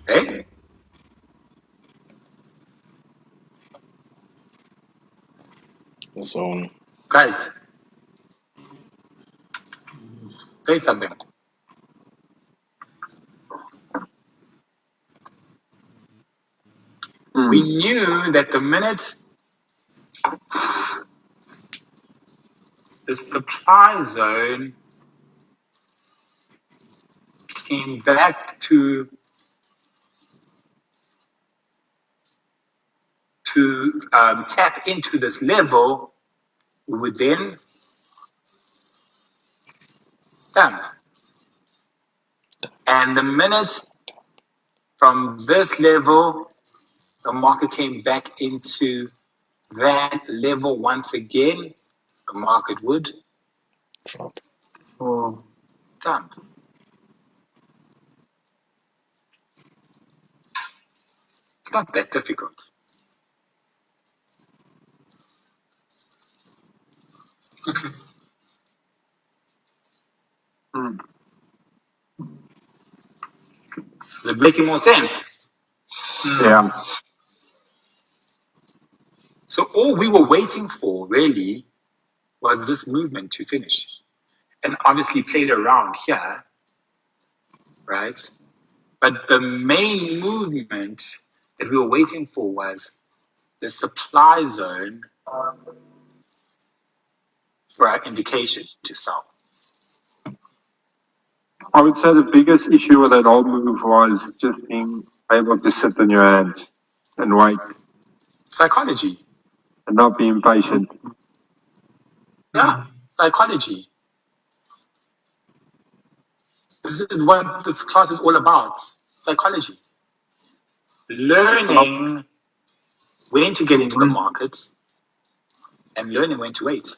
Okay? Zone. Guys, say something. We knew that the minute the supply zone came back to tap into this level, we would then dump. And the minute from this level, the market came back into that level once again, the market would Drop. or dump. It's not that difficult. Okay. Is it making more sense? Yeah. So all we were waiting for really was this movement to finish. And obviously played around here, right? But the main movement that we were waiting for was the supply zone for our indication to sell. I would say the biggest issue with that whole move was just being able to sit on your hands and wait Psychology. and not be impatient. Yeah, psychology. This is what this class is all about. Psychology. Learning when to get into the market and learning when to wait.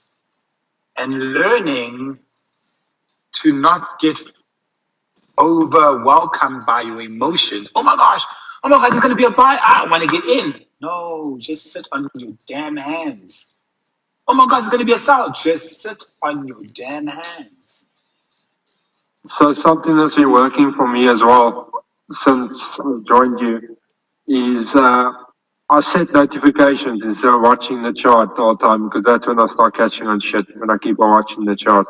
And learning to not get overwhelmed by your emotions. Oh my gosh, there's going to be a buy. I want to get in. No, just sit on your damn hands. Oh my God, there's going to be a sell. Just sit on your damn hands. So something that's been working for me as well since I joined you is I set notifications instead of watching the chart all the time, because that's when I start catching on shit, when I keep on watching the chart.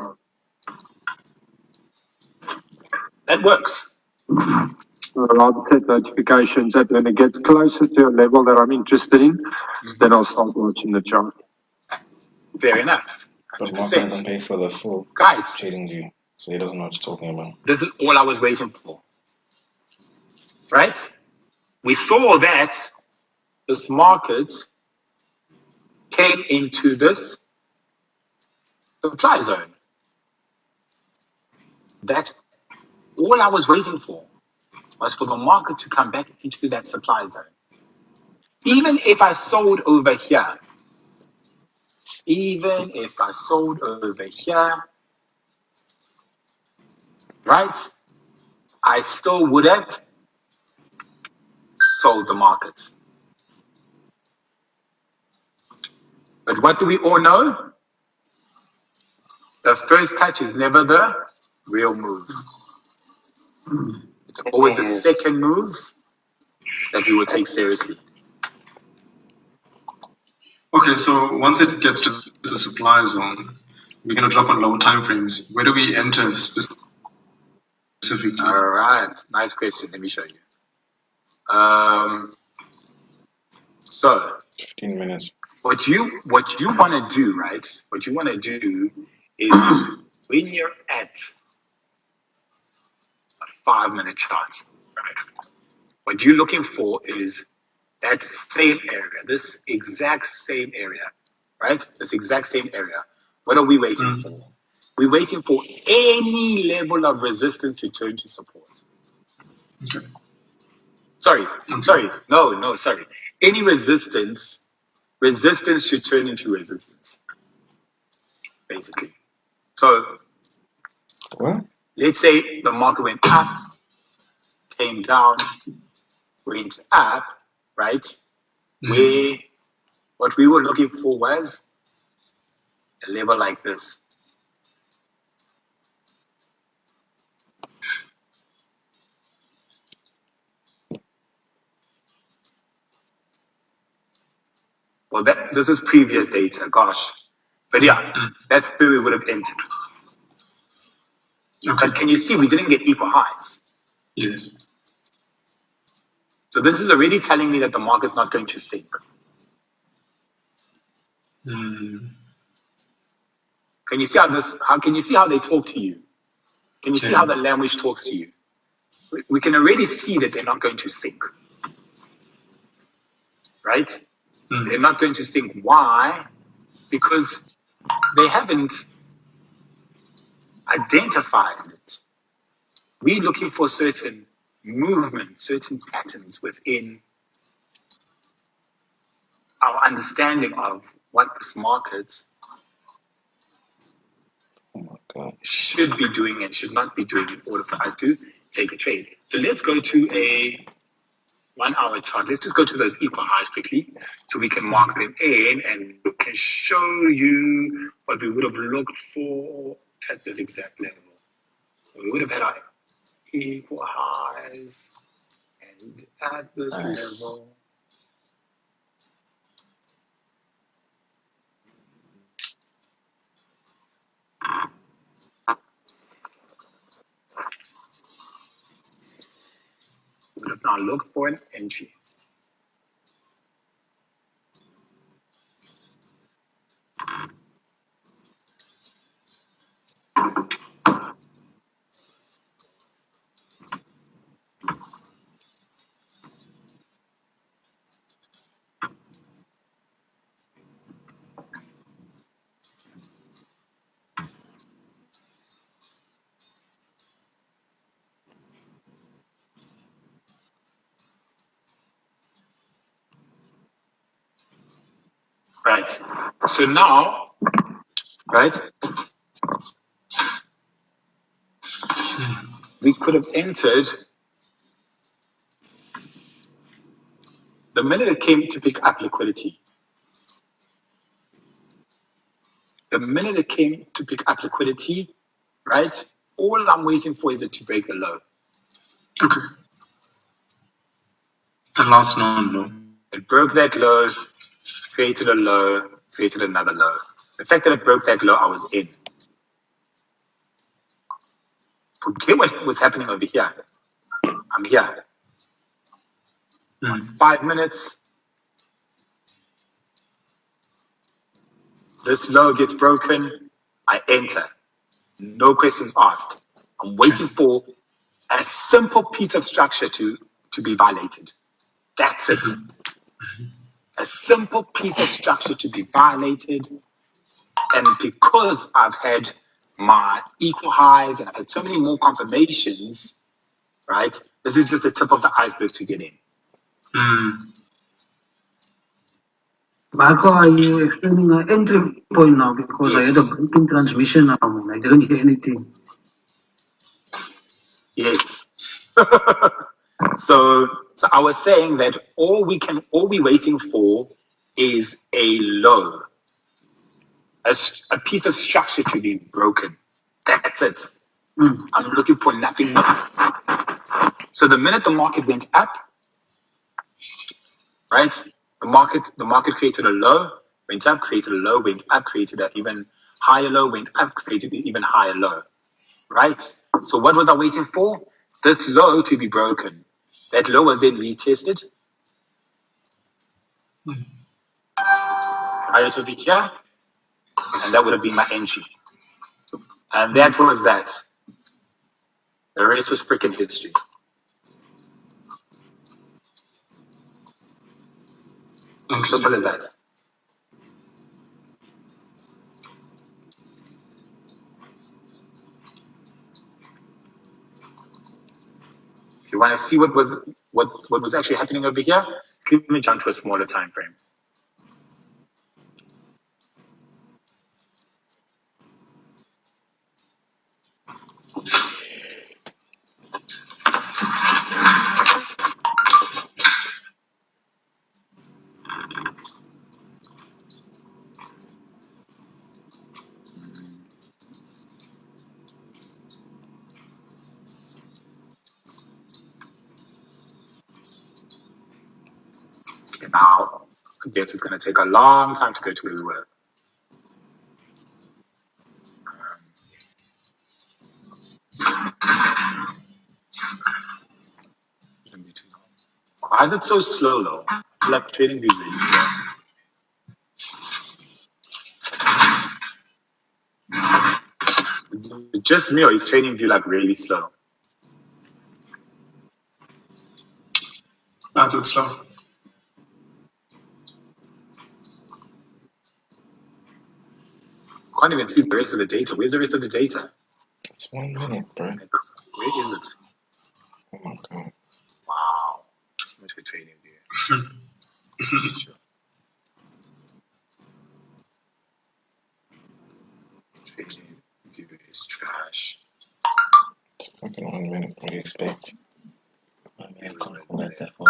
That works. I'd rather set notifications that when it gets closer to a level that I'm interested in, then I'll start watching the chart. Fair enough. But Mark doesn't pay for the full Guys, trading view, so he doesn't know what you're talking about. this is all I was waiting for. Right? We saw that this market came into this supply zone. That's all I was waiting for, was for the market to come back into that supply zone. Even if I sold over here, right, I still would have sold the market. But what do we all know? The first touch is never the real move. It's always the second move that we will take seriously. Okay, so once it gets to the supply zone, we're going to drop on lower time frames. Where do we enter specifically? All right, nice question. Let me show you. So 15 minutes. what you want to do, right? What you want to do is when you're at a 5-minute chart, right? What you're looking for is that same area, this exact same area, right? This exact same area. What are we waiting for? We're waiting for any level of resistance to turn to support. Okay. Sorry. No, sorry. Any resistance should turn into resistance, basically. So, What? let's say the market went up, came down, went up, right? What we were looking for was a level like this. Well, this is previous data, gosh. But yeah, that's where we would have entered. Okay. But can you see we didn't get equal highs? Yes. So this is already telling me that the market's not going to sink. Mm. Can you see can you see how they talk to you? Can you see how the language talks to you? We can already see that they're not going to sink. Right? They're not going to sink. Why? Because they haven't identified it. We're looking for certain movements, certain patterns within our understanding of what this market Oh my God. should be doing and should not be doing in order for us to take a trade. So let's go to a 1 hour chart. Let's just go to those equal highs quickly so we can mark them in and we can show you what we would have looked for at this exact level. So we would have had our equal highs and at this Nice. level. We would have now looked for an entry. Right. So now, right, we could have entered the minute it came to pick up liquidity. The minute it came to pick up liquidity, right, all I'm waiting for is it to break the low. Okay. The last non-low. It broke that low, created a low, created another low. The fact that it broke that low, I was in. Forget what was happening over here. I'm here. 5 minutes. This low gets broken. I enter. No questions asked. I'm waiting for a simple piece of structure to be violated. That's it. A simple piece of structure to be violated. And because I've had my equal highs and I've had so many more confirmations, right? This is just the tip of the iceberg to get in. Marco, are you explaining an entry point now? Because I had a breaking transmission now, and I didn't hear anything. Yes. So I was saying that all we're waiting for is a low, a piece of structure to be broken. That's it. I'm looking for nothing more. So the minute the market went up, right? The market created a low, went up, created a low, went up, created an even higher low, went up, created an even higher low, right? So what was I waiting for? This low to be broken. That low was then retested. Higher to be here, and that would have been my entry. And that was that. The rest was freaking history. Simple as that. If you want to see what was actually happening over here, let me jump to a smaller time frame. Okay, now I guess it's going to take a long time to go to where we were. Shouldn't be too long. Why is it so slow though? I feel like trading views really slow. It's just me or is trading view like really slow? That's it slow. Can't even see the rest of the data. Where's the rest of the data? It's 1 minute, bro. Like, where is it? Oh my god. Wow. So much for trading view. Sure. Trading view is trash. It's fucking 1 minute. What do you expect? I mean, I can't connect that far.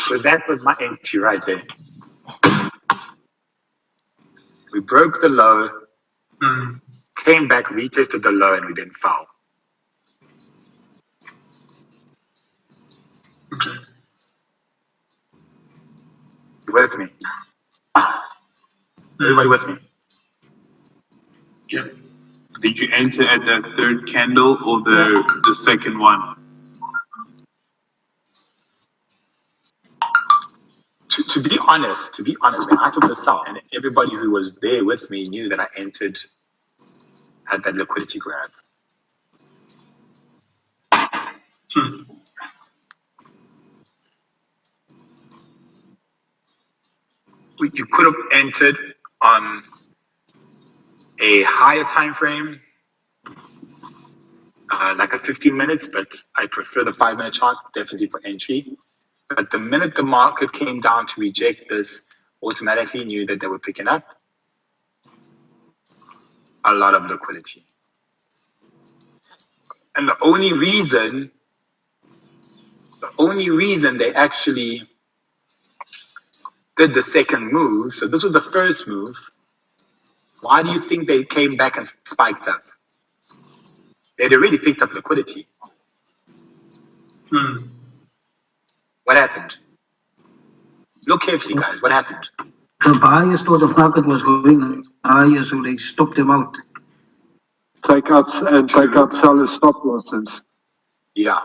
So that was my entry right there. We broke the low, came back, retested the low, and we then fell. Okay. You with me? Everybody with me? Yeah. Did you enter at the third candle or the second one? To be honest, when I took the sell, and everybody who was there with me knew that I entered at that liquidity grab. You could have entered on a higher time frame, like a 15 minutes, but I prefer the 5-minute chart definitely for entry. But the minute the market came down to reject this, automatically knew that they were picking up a lot of liquidity. And the only reason they actually did the second move, so this was the first move, why do you think they came back and spiked up? They'd already picked up liquidity. What happened? Look carefully, guys. What happened? The buyers thought the market was going higher, so they stopped them out. Take out sellers stop losses. Yeah.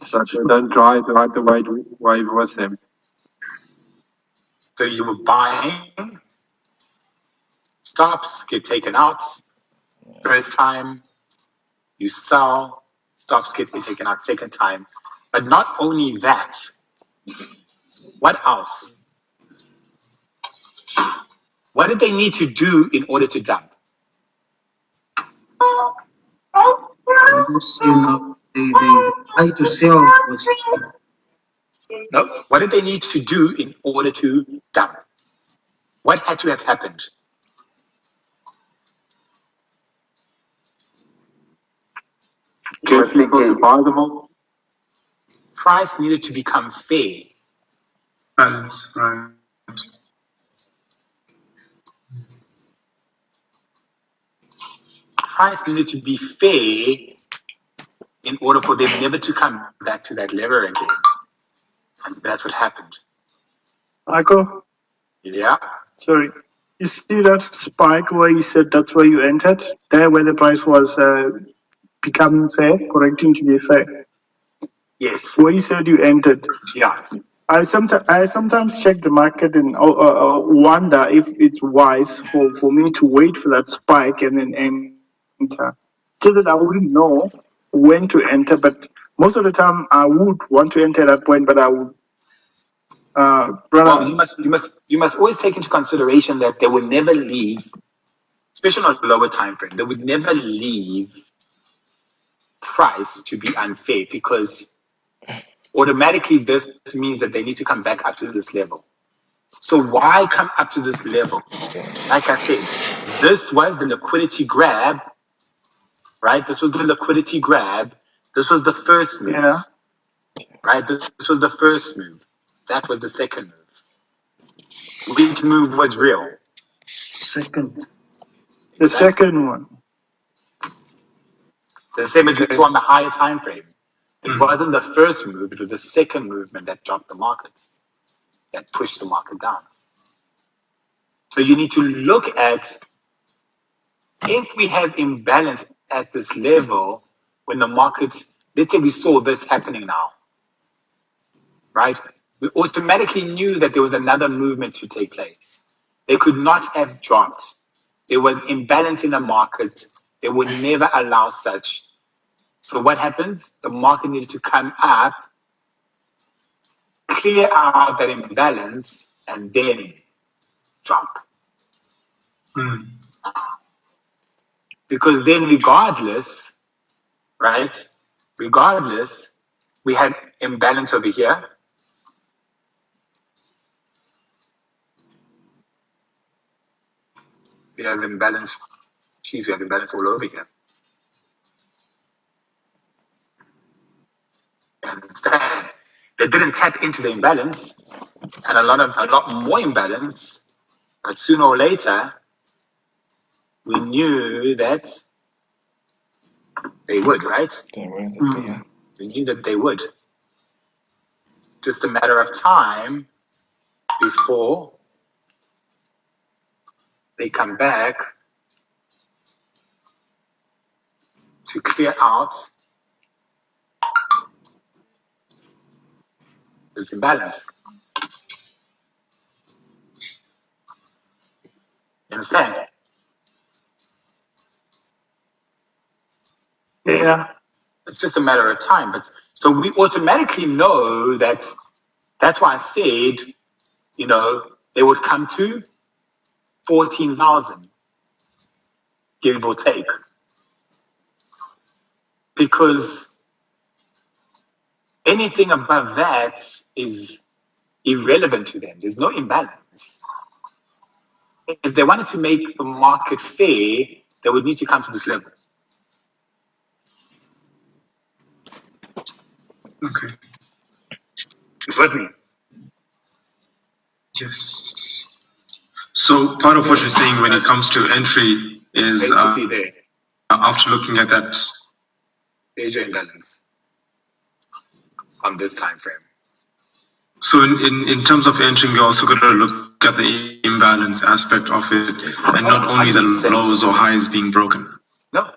So they don't ride the wave with them. So you were buying, stops get taken out. First time, you sell, stops get taken out second time. But not only that, what else? What did they need to do in order to dump? They try to sell. No. What did they need to do in order to dump? What had to have happened? Get people to buy them all. Price needed to become fair. Balance, right. Price needed to be fair in order for them never to come back to that level again. And that's what happened. Michael, Yeah. sorry. You see that spike where you said that's where you entered? There where the price was becoming fair, correcting to be fair. Yes. Where you said you entered. Yeah. I sometimes check the market and wonder if it's wise for me to wait for that spike and then enter. Just that I wouldn't know when to enter, but most of the time I would want to enter at that point, but I would well, you must always take into consideration that they will never leave, especially on a lower time frame, they would never leave price to be unfair, because automatically this means that they need to come back up to this level. So why come up to this level? Like I said, this was the liquidity grab, right? This was the liquidity grab. This was the first move, right? This was the first move. That was the second move. Which move was real? Second. The second one. The same as we saw on the higher time frame. It wasn't the first move, it was the second movement that dropped the market, that pushed the market down. So you need to look at, if we have imbalance at this level, when the market, let's say we saw this happening now, right? We automatically knew that there was another movement to take place. They could not have dropped. There was imbalance in the market. They would never allow such. So what happens? The market needed to come up, clear out that imbalance, and then drop. Because then regardless, right? Regardless, we had imbalance over here. We have imbalance. Geez, we have imbalance all over here. Understand? They didn't tap into the imbalance, and a lot more imbalance. But sooner or later, we knew that they would, right? They will, yeah. We knew that they would. Just a matter of time before they come back to clear out this imbalance. You understand? Yeah. It's just a matter of time. But so we automatically know that. That's why I said, you know, they would come to 14,000, give or take, because anything above that is irrelevant to them. There's no imbalance. If they wanted to make the market fair, they would need to come to this level. Okay. With me. Yes. So part of what you're saying when it comes to entry is Basically there. after looking at that. There's your imbalance on this time frame. So in terms of entering, you're also going to look at the imbalance aspect of it, and not only the 100%. lows or highs being broken. No,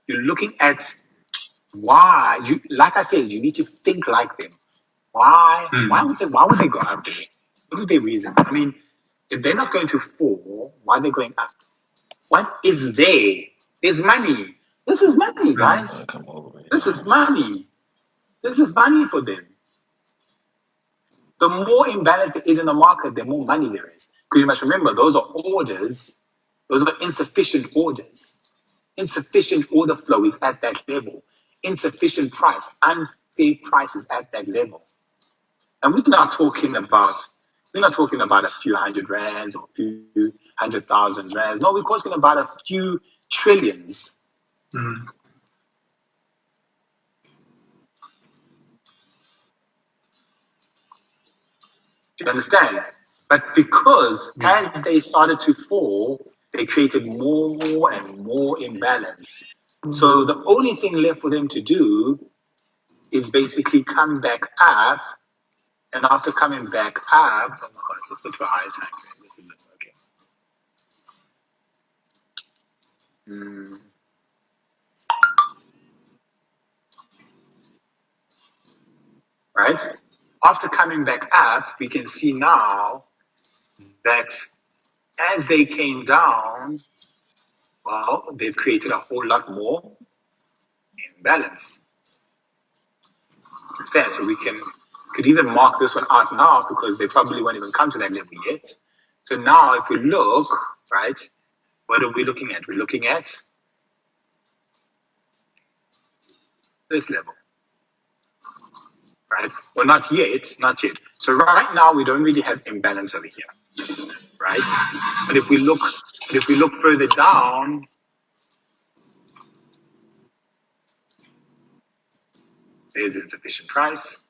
you're looking at why. You, like I said, you need to think like them. Why? Why would they go up there? What is their reason? I mean, if they're not going to fall, why are they going up? What is there? There's money. This is money, guys. This is money. This is money for them. The more imbalance there is in the market, the more money there is. Because you must remember, those are orders. Those are insufficient orders. Insufficient order flow is at that level. Insufficient price, unfair prices at that level. And we're not talking about a few hundred rands or a few 100,000 rands. No, we're talking about a few trillions. Do you understand? But because as they started to fall, they created more and more imbalance. So the only thing left for them to do is basically come back up. And after coming back up, oh my God, let's go to a higher time frame. This isn't working. Right? After coming back up, we can see now that as they came down, well, they've created a whole lot more imbalance. Fair, so we could even mark this one out now because they probably won't even come to that level yet. So now if we look, right, what are we looking at? We're looking at this level. Right? Well, not yet. So right now we don't really have imbalance over here, right? But if we look further down, there's insufficient price.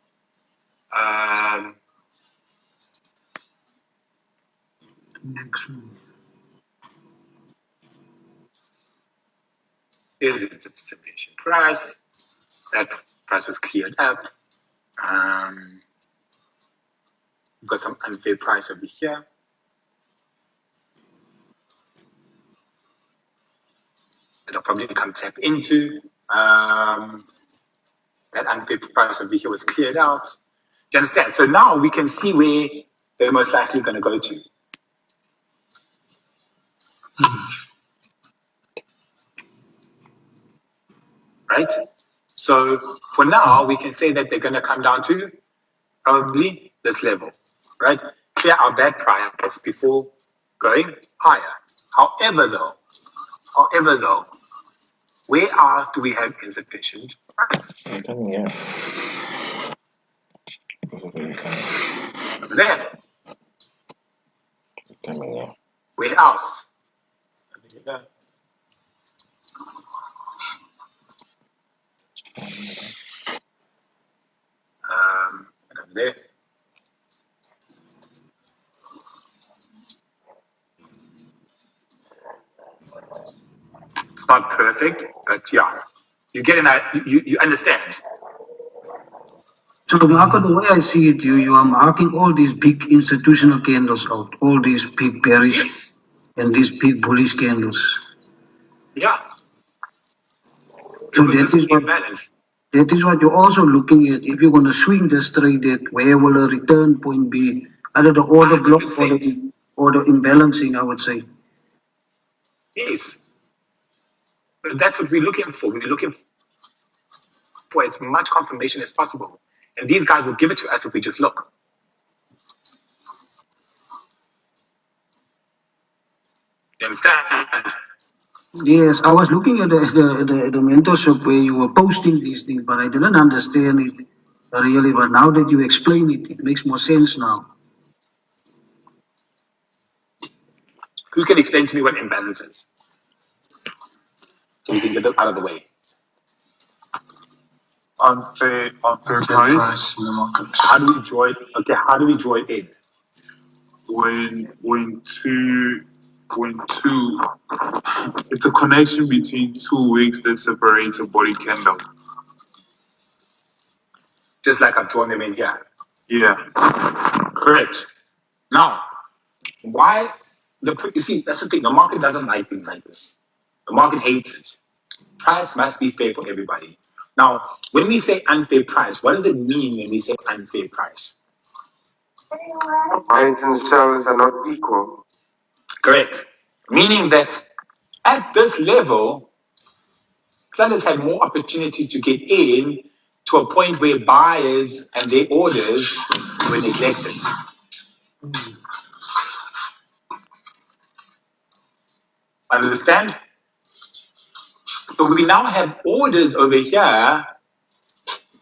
Here's its sufficient price. That price was cleared up. We've got some unfair price over here. It'll probably come tap into. That unfair price over here was cleared out. Do you understand? So now we can see where they're most likely going to go to. Right? So for now, we can say that they're going to come down to probably this level, right? Clear out that price before going higher. However, though, where else do we have insufficient price? I'm coming here. This is where we're coming. Over there. Coming here. Where else? Over here. And over there. It's not perfect, but yeah, you get you understand. So Marco, the way I see it, you are marking all these big institutional candles out, all these big bearish Yes. and these big bullish candles. Yeah. So Because this is imbalance. that is what you're also looking at. If you're going to swing this trade, that where will a return point be? Either the order block or the imbalancing, I would say. Yes. But that's what we're looking for. We're looking for as much confirmation as possible. And these guys will give it to us if we just look. You understand? Yes, I was looking at the mentorship where you were posting these things, but I didn't understand it really. But now that you explain it, it makes more sense now. Who can explain to me what imbalance is? So we can get them out of the way. Unfair price in the market. How do we draw it? Okay, how do we draw it in? When two, it's a connection between 2 weeks that separates a body candle. Just like I've drawn them in here. Yeah. Correct. Now, why? You see, that's the thing. The market doesn't like things like this. The market hates it. Price must be fair for everybody. Now, when we say unfair price, what does it mean when we say unfair price? Buyers and sellers are not equal. Correct. Meaning that at this level, sellers have more opportunities to get in to a point where buyers and their orders were neglected. Understand? So we now have orders over here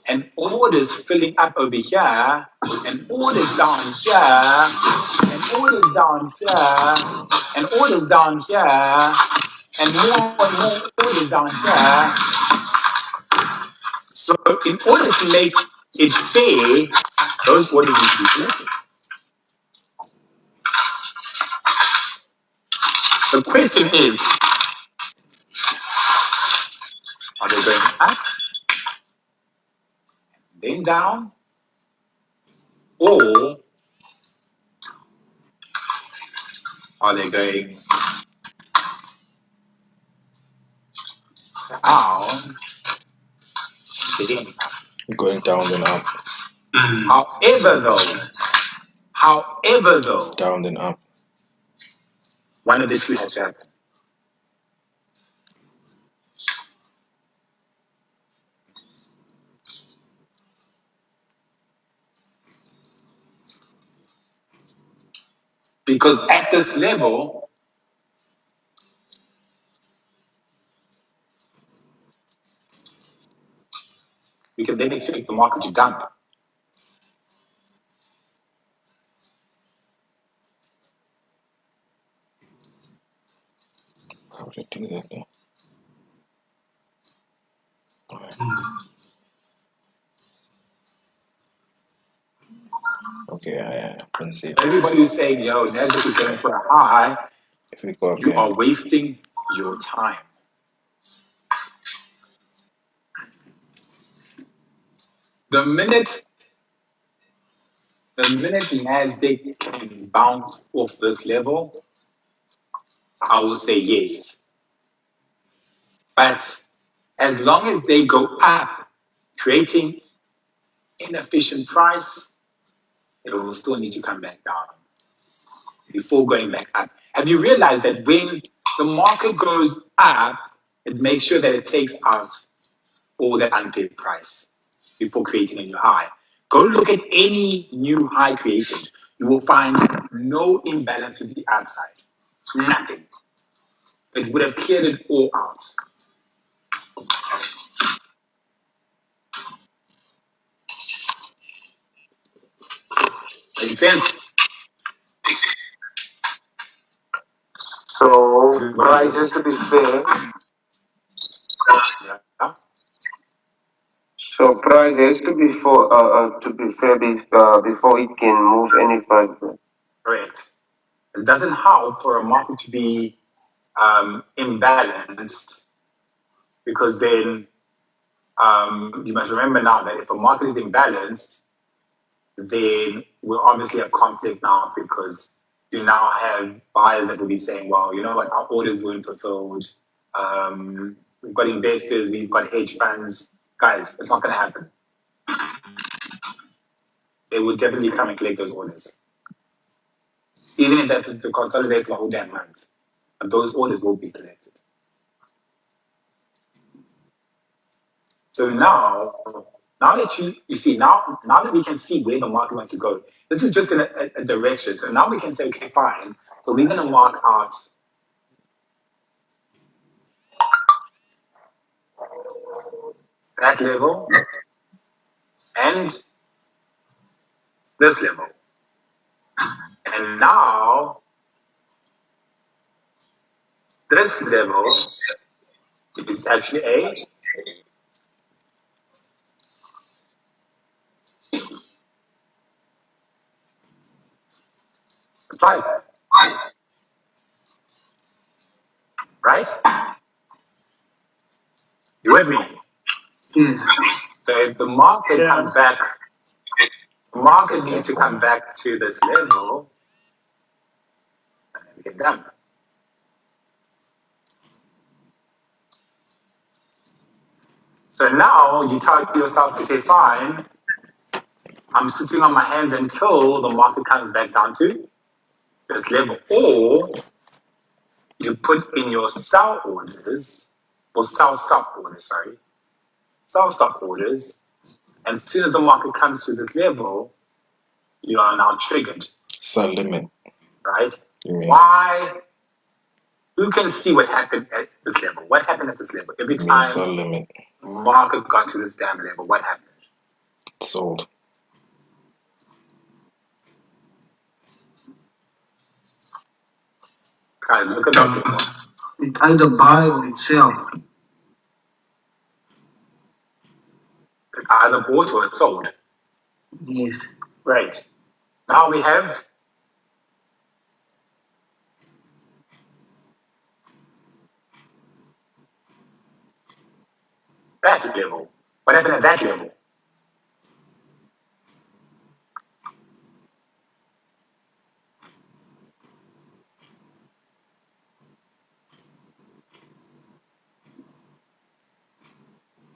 and orders filling up over here and orders down here and orders down here and orders down here and more orders down here. So in order to make it fair, those orders need to be collected. The question is, are they going up, then down, or are they going down, then up? Going down then up. However, though, It's down then up. one of the two has to happen. Because at this level, we can then expect the market to dump. How would I do that though? Alright. Okay, I can see it. Everybody who's saying, yo, Nasdaq is going for a high, If we go up you here, are wasting your time. The minute Nasdaq can bounce off this level, I will say yes. But as long as they go up, creating inefficient price, it will still need to come back down before going back up. Have you realized that when the market goes up, it makes sure that it takes out all that unpaid price before creating a new high? Go look at any new high created. You will find no imbalance to the upside. Nothing. It would have cleared it all out. Make sense? So prices to be fair. Yeah. So price has to be fair before it can move any further. Correct. It doesn't help for a market to be imbalanced, because then you must remember now that if a market is imbalanced, then we'll obviously have conflict now, because you now have buyers that will be saying, well, you know what, our orders weren't fulfilled. We've got investors, we've got hedge funds. Guys, it's not going to happen. They will definitely come and collect those orders. Even if that's to consolidate for a whole damn month. But those orders will be collected. So now that you see, now that we can see where the market wants to go, this is just in a direction. So now we can say, okay, fine. So we're going to mark out that level and this level. And now this level is actually a supply side. Right? You with me? Yeah. So if the market comes back, the market needs to come back to this level, and then we get done. So now you tell yourself, okay, fine, I'm sitting on my hands until the market comes back down to this level. Or you put in your sell orders, or sell stop orders, sell stop orders, and as soon as the market comes to this level, you are now triggered. Sell limit. Right? Yeah. Why? You can see what happened at this level. What happened at this level? Every time Sell limit. market got to this damn level, what happened? Sold. Guys, look at that level. It either buy or it sell. It either bought or it sold. Yes. Right. Now we have that level. What happened at that level?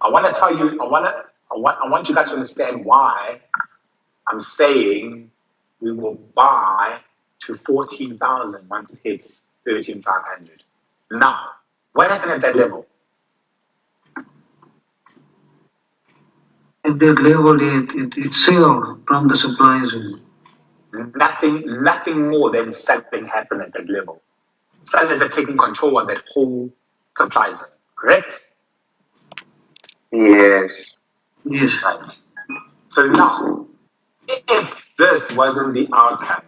I want to tell you, I want you guys to understand why I'm saying we will buy to 14,000 once it hits 13,500. Now, what happened at that level? At that level, it sell from the supply zone. Nothing more than something happened at that level. Sellers are taking control of that whole supply zone, correct? Yes. Yes. Right. So now, if this wasn't the outcome,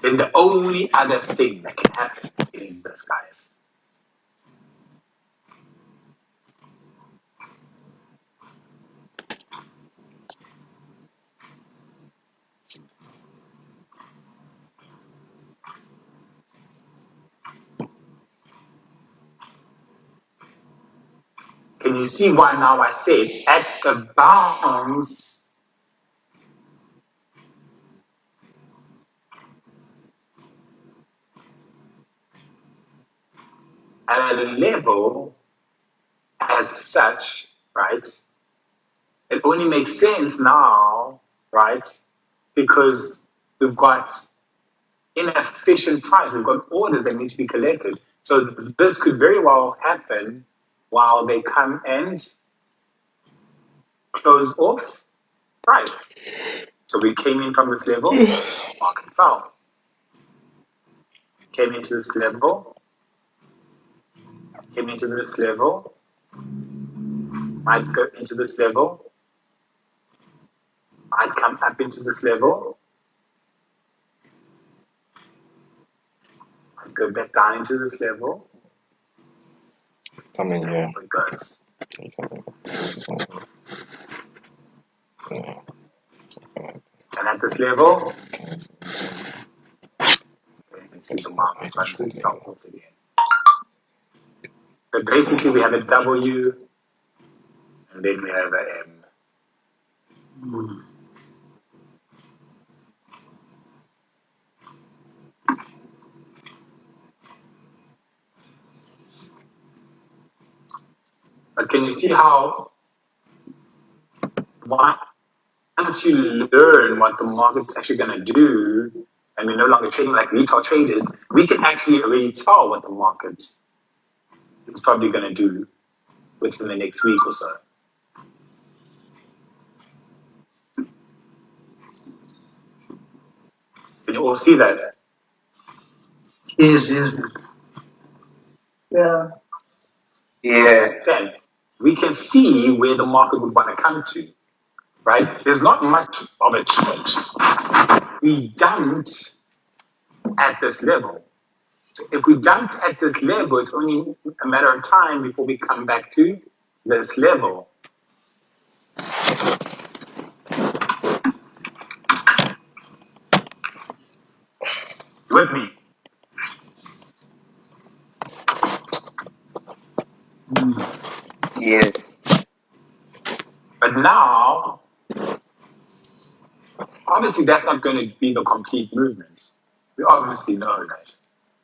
then the only other thing that can happen is this, guys. Can Can you see why now I said at the bounce at a level as such, right? It only makes sense now, right? Because we've got inefficient price. We've got orders that need to be collected. So this could very well happen while they come and close off price. So we came in from this level, market fell. Came into this level, came into this level, might go into this level, might come up into this level, might go back down into this level. Come in here. It goes. You come in this one. Yeah. And at this level, Okay, so this one. you can see the market starting to sell off again. So basically we have a W and then we have a M. But can you see how once you learn what the market's actually going to do, and we're no longer trading like retail traders, we can actually already tell what the market is probably going to do within the next week or so. Can you all see that? Yes, yes. Yeah. Yeah. We can see where the market would want to come to, right? There's not much of a choice. We dumped at this level. So if we dumped at this level, it's only a matter of time before we come back to this level. You with me? Yes. But now, obviously, that's not going to be the complete movement. We obviously know that.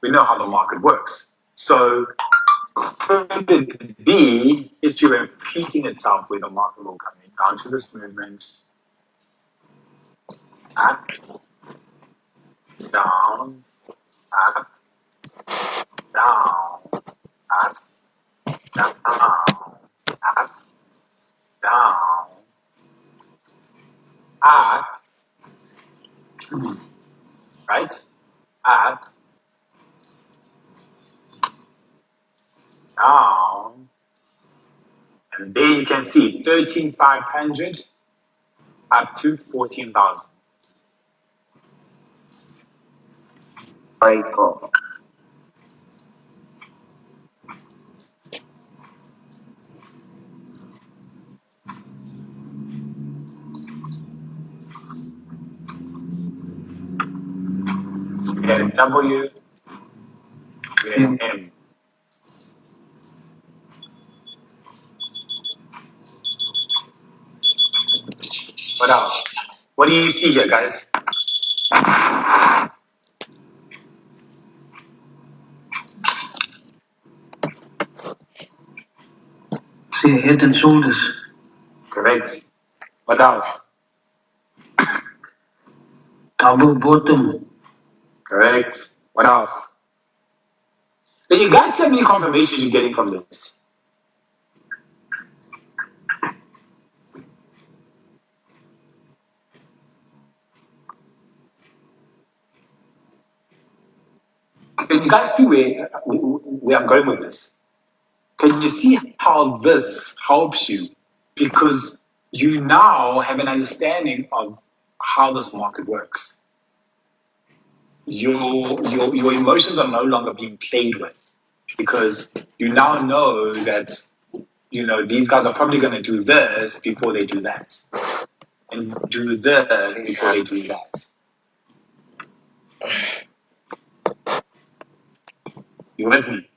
We know how the market works. So, could it be history repeating itself where the market will come in down to this movement, up, down, up, down, up, down, up, down, up, right? Up, down, and there you can see 13,500 up to 14,000. My God. We had W, we had M. What else? What do you see here, guys? See head and shoulders. Correct. What else? Double bottom. Correct. What else? Can you guys send me confirmations you're getting from this? Can you guys see where I'm going with this? Can you see how this helps you? Because you now have an understanding of how this market works. Your emotions are no longer being played with because you now know that these guys are probably going to do this before they do that, and do this before they do that. You with me?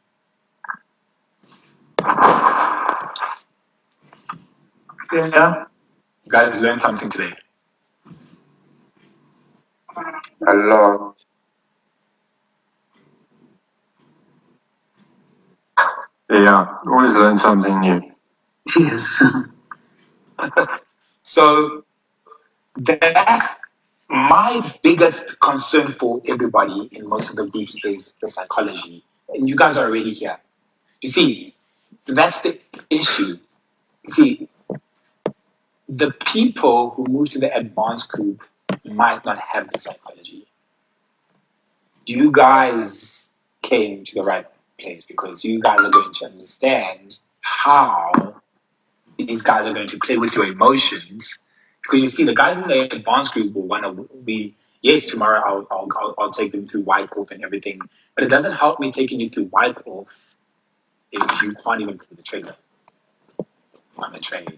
Yeah. You guys learned something today. A lot. Yeah, always learn something new. Yes. So that's my biggest concern for everybody in most of the groups is the psychology. And you guys are already here. You see, that's the issue. You see, the people who move to the advanced group might not have the psychology. You guys came to the right place because you guys are going to understand how these guys are going to play with your emotions. Because you see, the guys in the advanced group will want to be, yes, tomorrow I'll take them through wipe off and everything, but it doesn't help me taking you through wipe off if you can't even pull the trigger on a trade.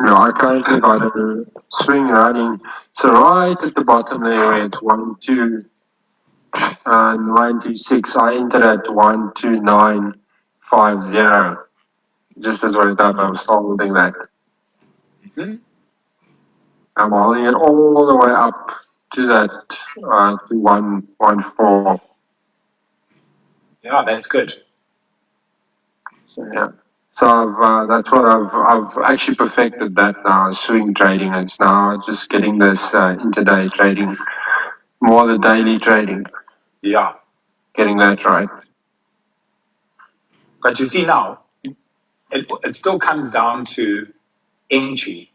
No, I currently got a swing running. So right at the bottom there where it's 1,296, I entered at 1,2950. Just as I thought I was still holding that. Mm-hmm. I'm holding it all the way up to that to 114. Yeah, that's good. So yeah. So that's what I've actually perfected that now, swing trading. It's now just getting this intraday trading, more the daily trading, Yeah. getting that right. But you see now, it still comes down to entry.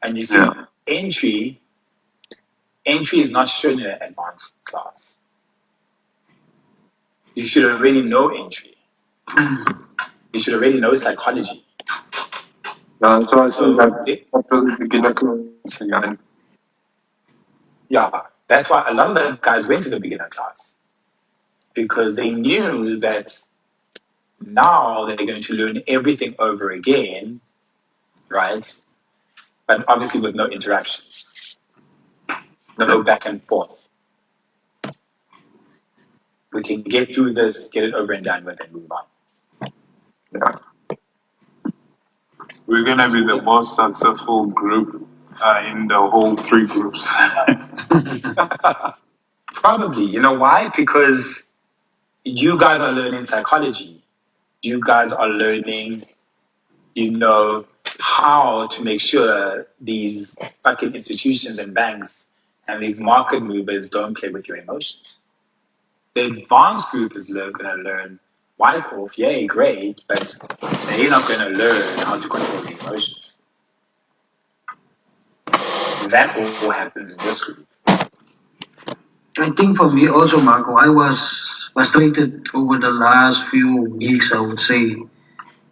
And you see, Yeah. entry is not shown in an advanced class. You should already know entry. You should already know psychology. So I So think that's the beginner class again. yeah, that's why a lot of the guys went to the beginner class because they knew that now they're going to learn everything over again, right? But obviously with no interruptions, no back and forth. We can get through this, get it over and done with, and move on. Yeah. We're gonna be the most successful group in the whole 3 groups. Probably, you know why? Because you guys are learning psychology. You guys are learning, how to make sure these fucking institutions and banks and these market movers don't play with your emotions. The advanced group is going to learn wipe off, yay, great, but they're not going to learn how to control the emotions. That all happens in this group. I think for me also, Marco, I was frustrated over the last few weeks, I would say,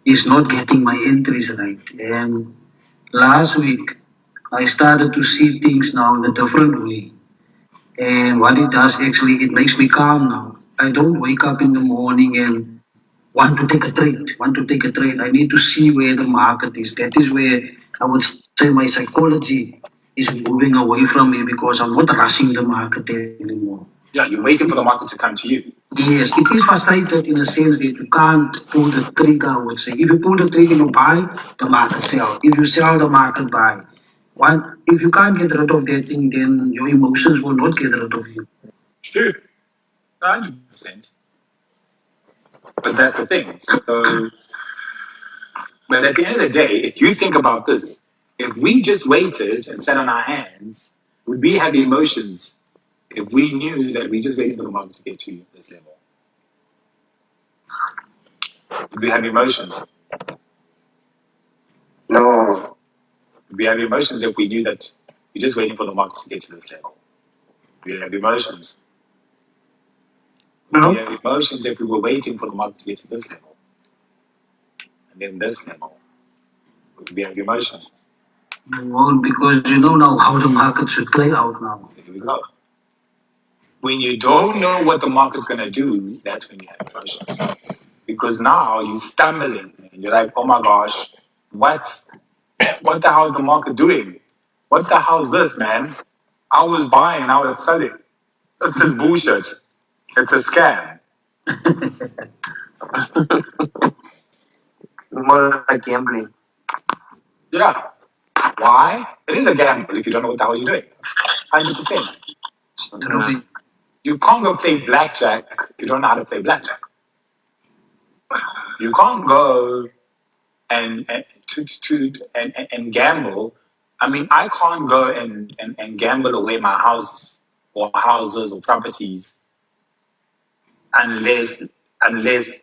is not getting my entries right. And last week, I started to see things now in a different way. And what it does actually, it makes me calm now. I don't wake up in the morning and want to take a trade. I need to see where the market is. That is where I would say my psychology is moving away from me because I'm not rushing the market anymore. Yeah, you're waiting for the market to come to you. Yes, it is frustrated in a sense that you can't pull the trigger, I would say. If you pull the trigger, you buy, the market sell. If you sell, the market buy. If you can't get rid of that thing, then your emotions will not get rid of you. True, 100%. But that's the thing. So, but at the end of the day, if you think about this, if we just waited and sat on our hands, would we have emotions if we knew that we just waited for the market to get to this level? Would we have emotions? No. Would we have emotions if we knew that we're just waiting for the market to get to this level? Would we have emotions? Would we have emotions if we were waiting for the market to get to this level? And then this level? Would we have emotions? Well, because you know now how the market should play out now. There we go. When you don't know what the market's going to do, that's when you have emotions. Because now you're stumbling and you're like, oh my gosh, what the hell is the market doing? What the hell is this, man? I was buying, now it's selling. This is bullshit. It's a scam. More like gambling. Yeah. Why? It is a gamble if you don't know what the hell you're doing. 100%. True. You can't go play blackjack if you don't know how to play blackjack. You can't go and gamble. I mean, I can't go and gamble away my house or houses or properties unless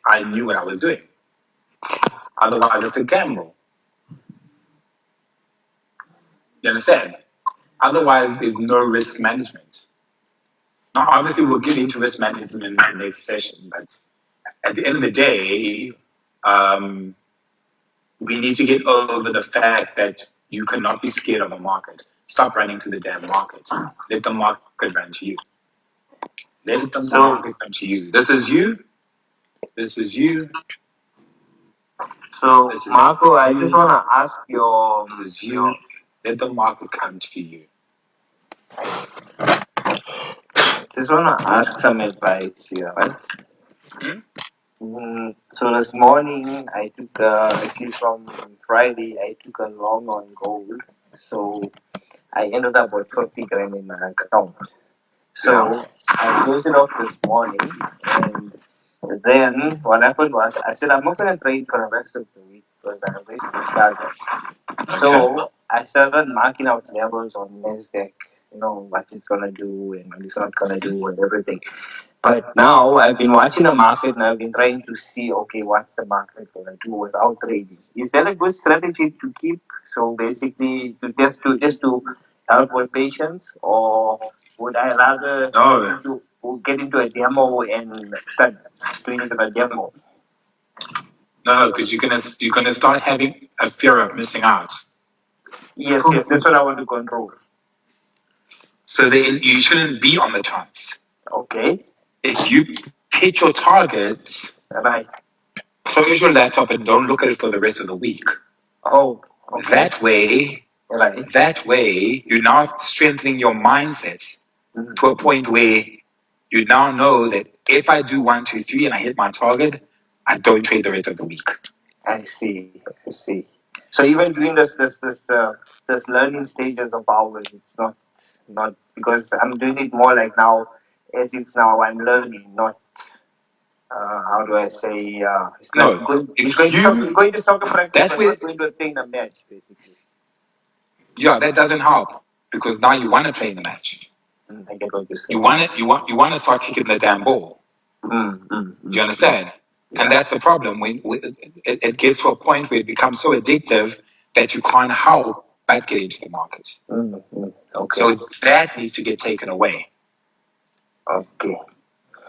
I knew what I was doing. Otherwise, it's a gamble. You understand? Otherwise, there's no risk management. Now, obviously, we'll get into risk management in the next session, but at the end of the day, we need to get over the fact that you cannot be scared of the market. Stop running to the damn market. Let the market run to you. Let the market run to you. This is you. This is you. So, This is Marco, I you. just want to ask your. This is you. Let the market come to you. Just want to ask some advice here, right? So this morning I took, actually from Friday, I took a long on gold. So I ended up with 50 grand in my account. So I closed it off this morning, and then what happened was I said I'm not going to trade for the rest of the week because I have reached my target. So I started marking out levels on Nasdaq, what it's going to do and what it's not going to do and everything. But now I've been watching the market and I've been trying to see, okay, what's the market going to do without trading? Is that a good strategy to keep? So basically, to help with patience, or would I rather get into a demo and start doing it in a demo? No, because you're gonna start having a fear of missing out. Yes, that's what I want to control. So then you shouldn't be on the charts. Okay. If you hit your targets, right, close your laptop and don't look at it for the rest of the week. Oh, okay. That way, you're now strengthening your mindset to a point where you now know that if I do 1, 2, 3 and I hit my target, I don't trade the rest of the week. I see. So even during this learning stages of ours, it's not because I'm doing it more like now, as if now I'm learning, not how do I say? It's No, like going to soccer practice, but not going to attain a match, basically. Yeah, that doesn't help because now you want to play in the match. I get what you're saying. You want to start kicking the damn ball. You understand? And that's the problem. When it gets to a point where it becomes so addictive that you can't help but get into the market. Okay. So that needs to get taken away. Okay.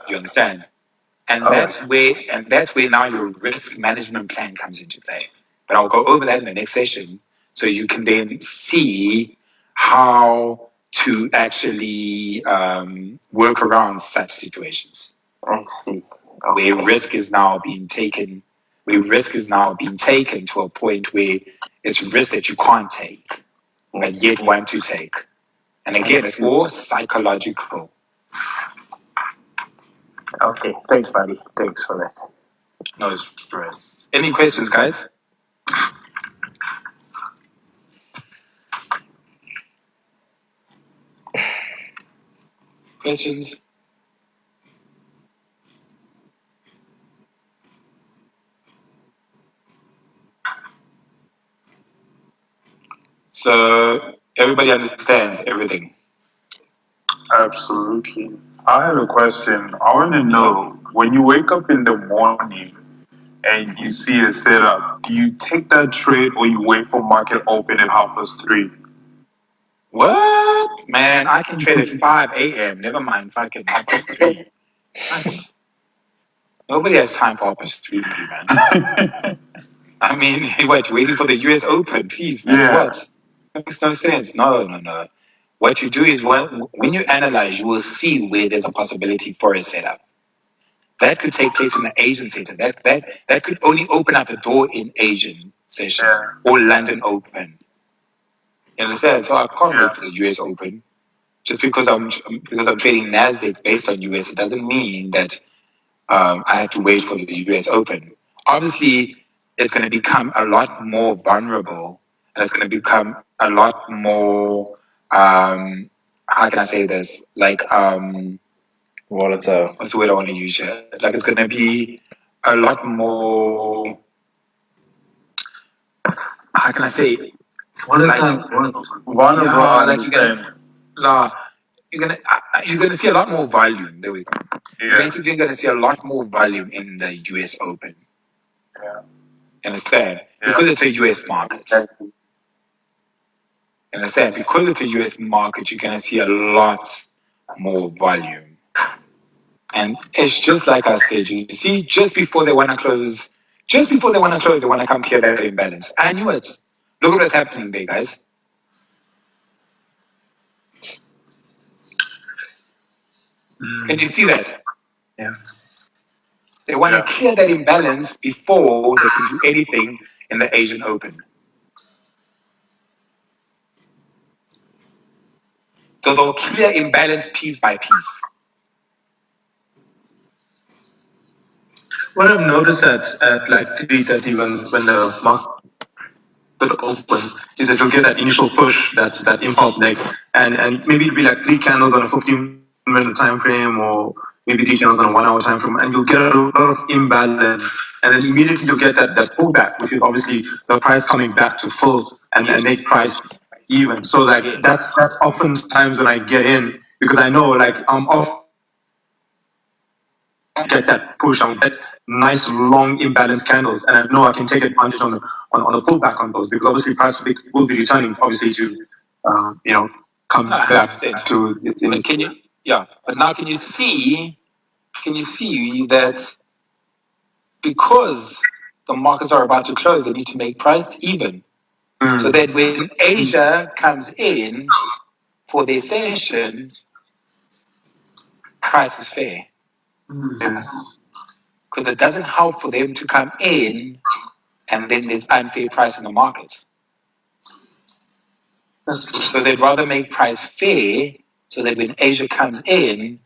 You understand? And that's where now your risk management plan comes into play. But I'll go over that in the next session so you can then see how to actually work around such situations. I see. Where risk is now being taken to a point where it's risk that you can't take, but yet want to take. And again, it's all psychological. Okay, thanks, buddy. Thanks for that. No stress. Any questions, guys? Questions? So everybody understands everything. Absolutely. I have a question. I want to know, when you wake up in the morning and you see a setup, do you take that trade or you wait for market open at 3:30? What? Man, I can trade at 5 a.m. Never mind fucking 3:30. What? Nobody has time for 3:30, man. I mean, what, waiting for the US Open? Please, man, what? Makes no sense. No. What you do is when you analyze, you will see where there's a possibility for a setup. That could take place in the Asian sector. That could only open up the door in Asian session or London Open. You understand? So I can't wait for the US Open. Just because I'm trading Nasdaq based on US, it doesn't mean that I have to wait for the US Open. Obviously, it's going to become a lot more vulnerable, and it's going to become a lot more, how can I say this? Like, Volatile. what's the word I want to use here? Like, it's going to be a lot more, how can I say? Vulnerable, Yeah, I like understand. you're gonna see a lot more volume. There we go. Yeah. Basically, you're gonna see a lot more volume in the US Open. Yeah. Understand? Yeah. Because it's a US market. Understand? Because it's a US market, you're gonna see a lot more volume. And it's just like I said, you see, just before they wanna close, they wanna come clear that imbalance. I knew it. Look at what's happening there, guys. Can you see that? Yeah. They want to clear that imbalance before they can do anything in the Asian Open. So they'll clear imbalance piece by piece. What I've noticed at like 3:30 when the market opens is that you'll get that initial push, that impulse leg, and maybe it'll be like 3 candles on a 15-minute time frame, or maybe 3 candles on a 1 hour time frame, and you'll get a lot of imbalance, and then immediately you'll get that pullback, which is obviously the price coming back to full and make price even. So like that's often times when I get in, because I know like I'm off. Get that push, I'll get nice long imbalance candles, and I know I can take advantage on the pullback on those, because obviously price will be returning obviously to come back to its But but now can you see that because the markets are about to close, they need to make price even. So that when Asia comes in for their session, price is fair. Because it doesn't help for them to come in and then there's unfair price in the market. So they'd rather make price fair so that when Asia comes in,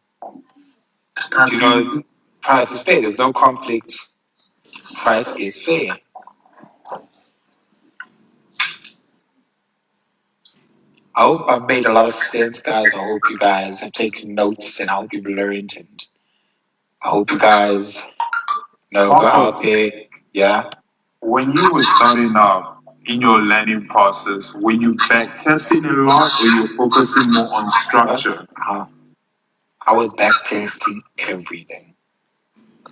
price is fair. There's no conflict. Price is fair. I hope I've made a lot of sense, guys. I hope you guys have taken notes, and I hope you've learned, and I hope you guys go out there. Yeah. When you were starting up in your learning process, were you back testing a lot, or you were focusing more on structure? I was back testing everything.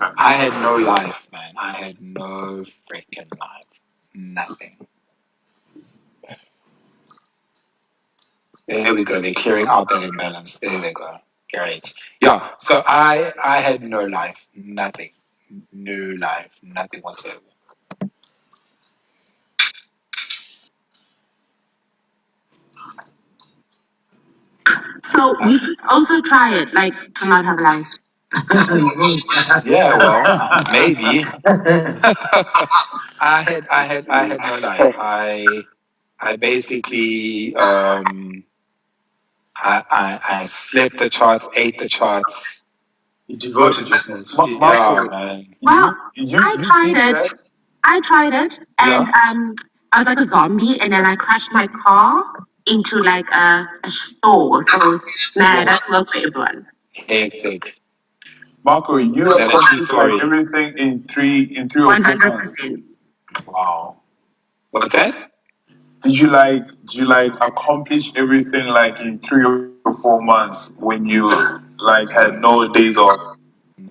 I had no life, man. I had no freaking life. Nothing. There we go. They're clearing out that imbalance. There they go. Great. Yeah. So I had no life. Nothing. No life. Nothing whatsoever. So we should also try it, like to not have life. Yeah, well, maybe. I had no life. I basically I slept the charts, ate the charts. You devoted yourself. Yeah, man. Well, I tried it, and I was like a zombie, and then I crashed my car into like a store. So that doesn't work for everyone. Hectic. Marco, you accomplished like everything in three or 4 months. 100%. Wow. What's that? Did you accomplish everything like in 3 or 4 months when you like had no days off?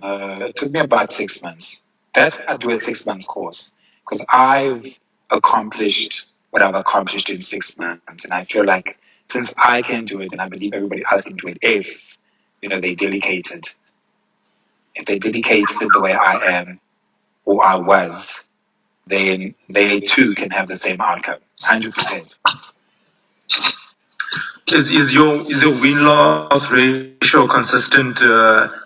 It took me about 6 months. That's I do a 6 months course because I've accomplished what I've accomplished in 6 months, and I feel like since I can do it, and I believe everybody else can do it if they dedicated. If they dedicated the way I am or I was, then they too can have the same outcome. 100%. Is your win-loss ratio consistent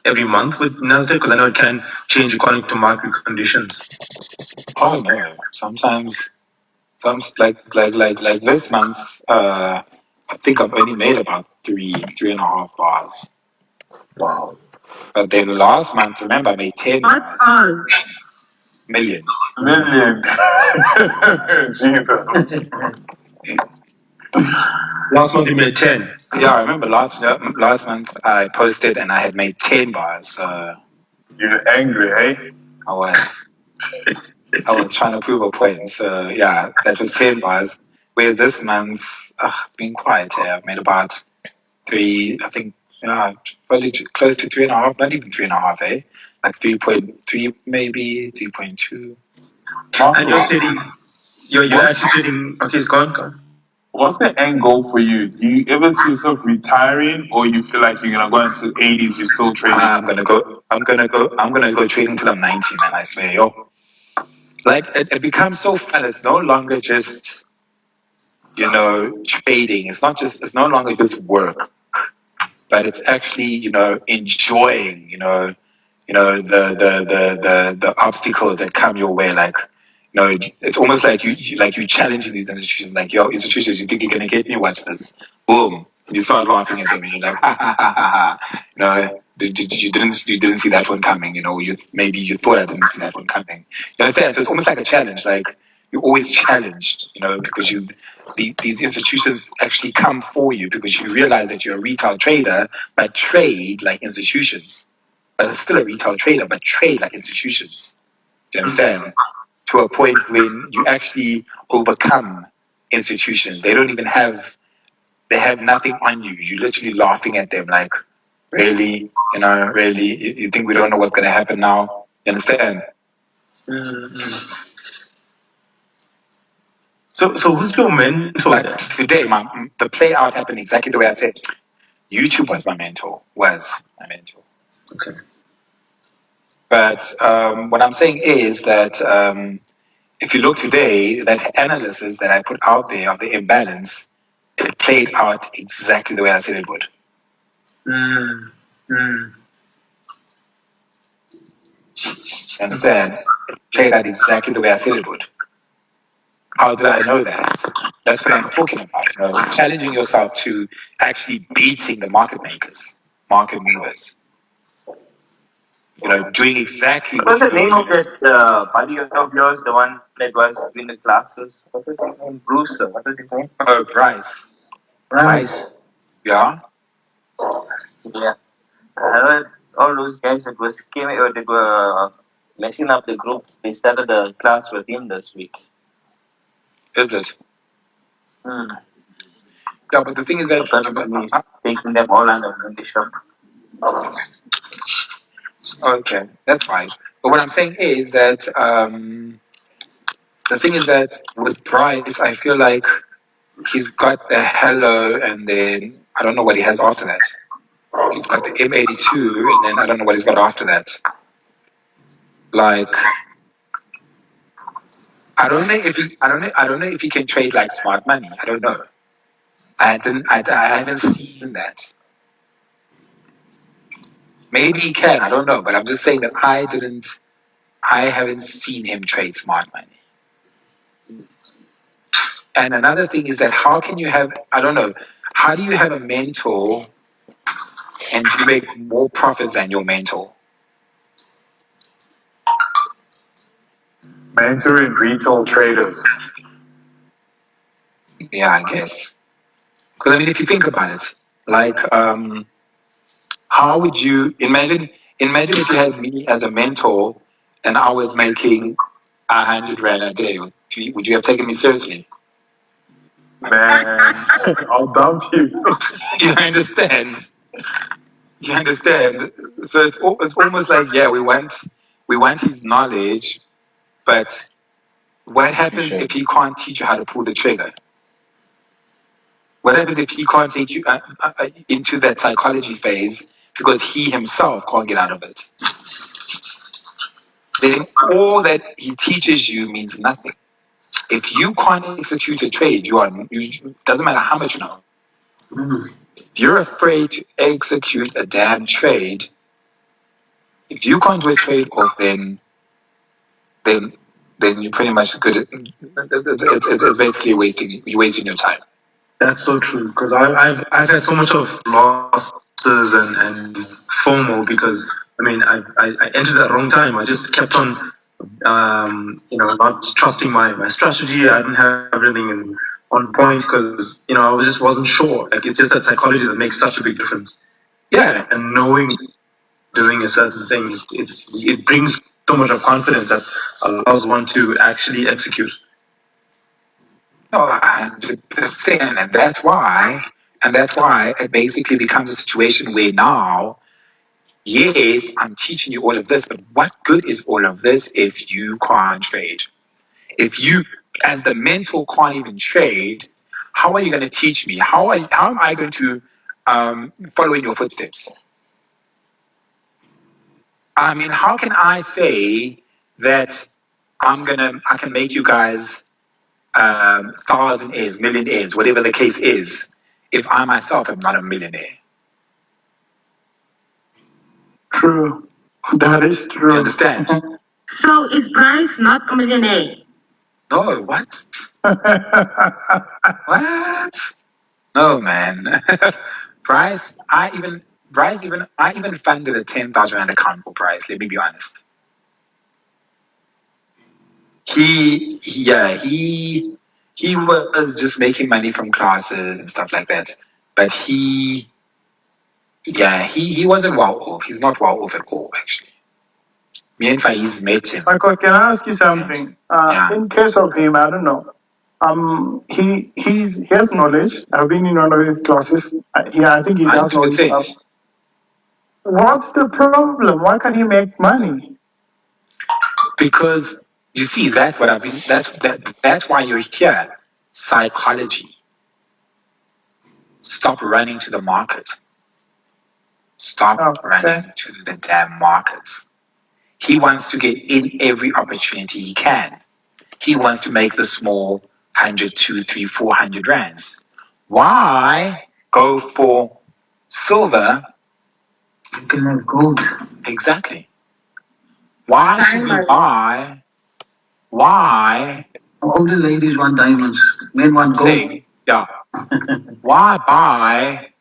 every month with Nasdaq? Because I know it can change according to market conditions. Oh no! Sometimes like this month, I think I've only made about 3.5 bars. Wow! But then last month, remember, I made 10 bars. million. Million. Jesus. Last month you made 10. Yeah, I remember last month I posted and I had made 10 bars. So You're angry, eh? I was trying to prove a point. So yeah, that was 10 bars. Whereas this month's been quiet. I've made about 3, I think, probably close to 3.5, not even 3.5, like 3.3, maybe 3.2. And you're trading, you're actually trading, okay, it's gone. What's the end goal for you? Do you ever see yourself retiring, or you feel like you're gonna go into the 80s? You're still trading. I'm gonna go trading until I'm 90, man. I swear, yo. Like it becomes so fun. It's no longer just trading. It's no longer just work, but it's actually enjoying the obstacles that come your way. Like it's almost like you challenging these institutions. Like, yo, institutions, you think you're gonna get me? Watch this. Boom. You start laughing at them, and you're like, ha ha ha ha ha. You didn't see that one coming. Maybe you thought I didn't see that one coming. You understand? So it's almost like a challenge. Like you're always challenged, because these institutions actually come for you because you realize that you're a retail trader, but trade like institutions. But it's still a retail trader, but trade like institutions. Do you understand? To a point when you actually overcome institutions. They have nothing on you. You're literally laughing at them like, really? Really? You think we don't know what's going to happen now? You understand? Mm-hmm. So who's your mentor? Like today, the play out happened exactly the way I said. YouTube was my mentor. Okay. But what I'm saying is that if you look today, that analysis that I put out there of the imbalance, it played out exactly the way I said it would. Understand? It played out exactly the way I said it would. How did I know that? That's what I'm talking about. Challenging yourself to actually beating the market makers, market movers. Doing exactly What was the name of that buddy of yours, the one that was in the classes? What was his name? Bruce. What was his name? Oh, Bryce. Bryce. Yeah. Yeah. I heard all those guys that were messing up the group. They started a class with him this week. Is it? Hmm. Yeah, but the thing is that He's taking them all under membership. Okay, that's fine. But what I'm saying is that the thing is that with Bryce, I feel like he's got the hello, and then I don't know what he has after that. He's got the M82, and then I don't know what he's got after that. Like, I don't know if he can trade like smart money. I don't know. I haven't seen that. Maybe he can. I don't know. But I'm just saying that I haven't seen him trade smart money. And another thing is that how do you have a mentor and you make more profits than your mentor? Mentoring retail traders. Yeah, I guess. Because I mean, if you think about it, like, how would you imagine if you had me as a mentor and I was making 100 rand a day? Would you have taken me seriously? Man, I'll dump you. You understand? So it's almost like, yeah, we want his knowledge, but what happens if he can't teach you how to pull the trigger? What happens if he can't take you into that psychology phase because he himself can't get out of it? Then all that he teaches you means nothing. If you can't execute a trade, doesn't matter how much you know. If you're afraid to execute a damn trade, if you can't do a trade off, then you're pretty much good at it's basically wasting your time. That's so true, because I've had so much of losses and FOMO because I mean I entered at the wrong time. I just kept on not trusting my strategy. I didn't have everything on point because, I just wasn't sure. Like, it's just that psychology that makes such a big difference. Yeah. And knowing, doing a certain thing, it brings so much of confidence that allows one to actually execute. No, 100%. And that's why it basically becomes a situation where now, yes, I'm teaching you all of this, but what good is all of this if you can't trade? If you, as the mentor, can't even trade, how are you going to teach me? How am I going to follow in your footsteps? I mean, how can I say that I can make you guys thousandaires, millionaires, whatever the case is, if I myself am not a millionaire? True. That is true. You understand? So is Bryce not a millionaire? No, what? What? No, man. Bryce, I even funded a 10,000 Rand account for Bryce. Let me be honest. He was just making money from classes and stuff like that. But he wasn't well off. He's not well off at all, actually. Me and Faiz met him. Michael, can I ask you something? In case of him, I don't know. He has knowledge. I've been in one of his classes. I think he does know his 100%. stuff. What's the problem? Why can't he make money? Because you see, that's what I've been. That's why you're here. Psychology. Stop running to the market. Stop running to the damn market. He wants to get in every opportunity he can. He wants to make the small 100, 200, 300, 400 rands. Why go for silver? You can have gold. Exactly. Why should we buy? Why? All the ladies want diamonds. Men want gold. Say, yeah. Why buy?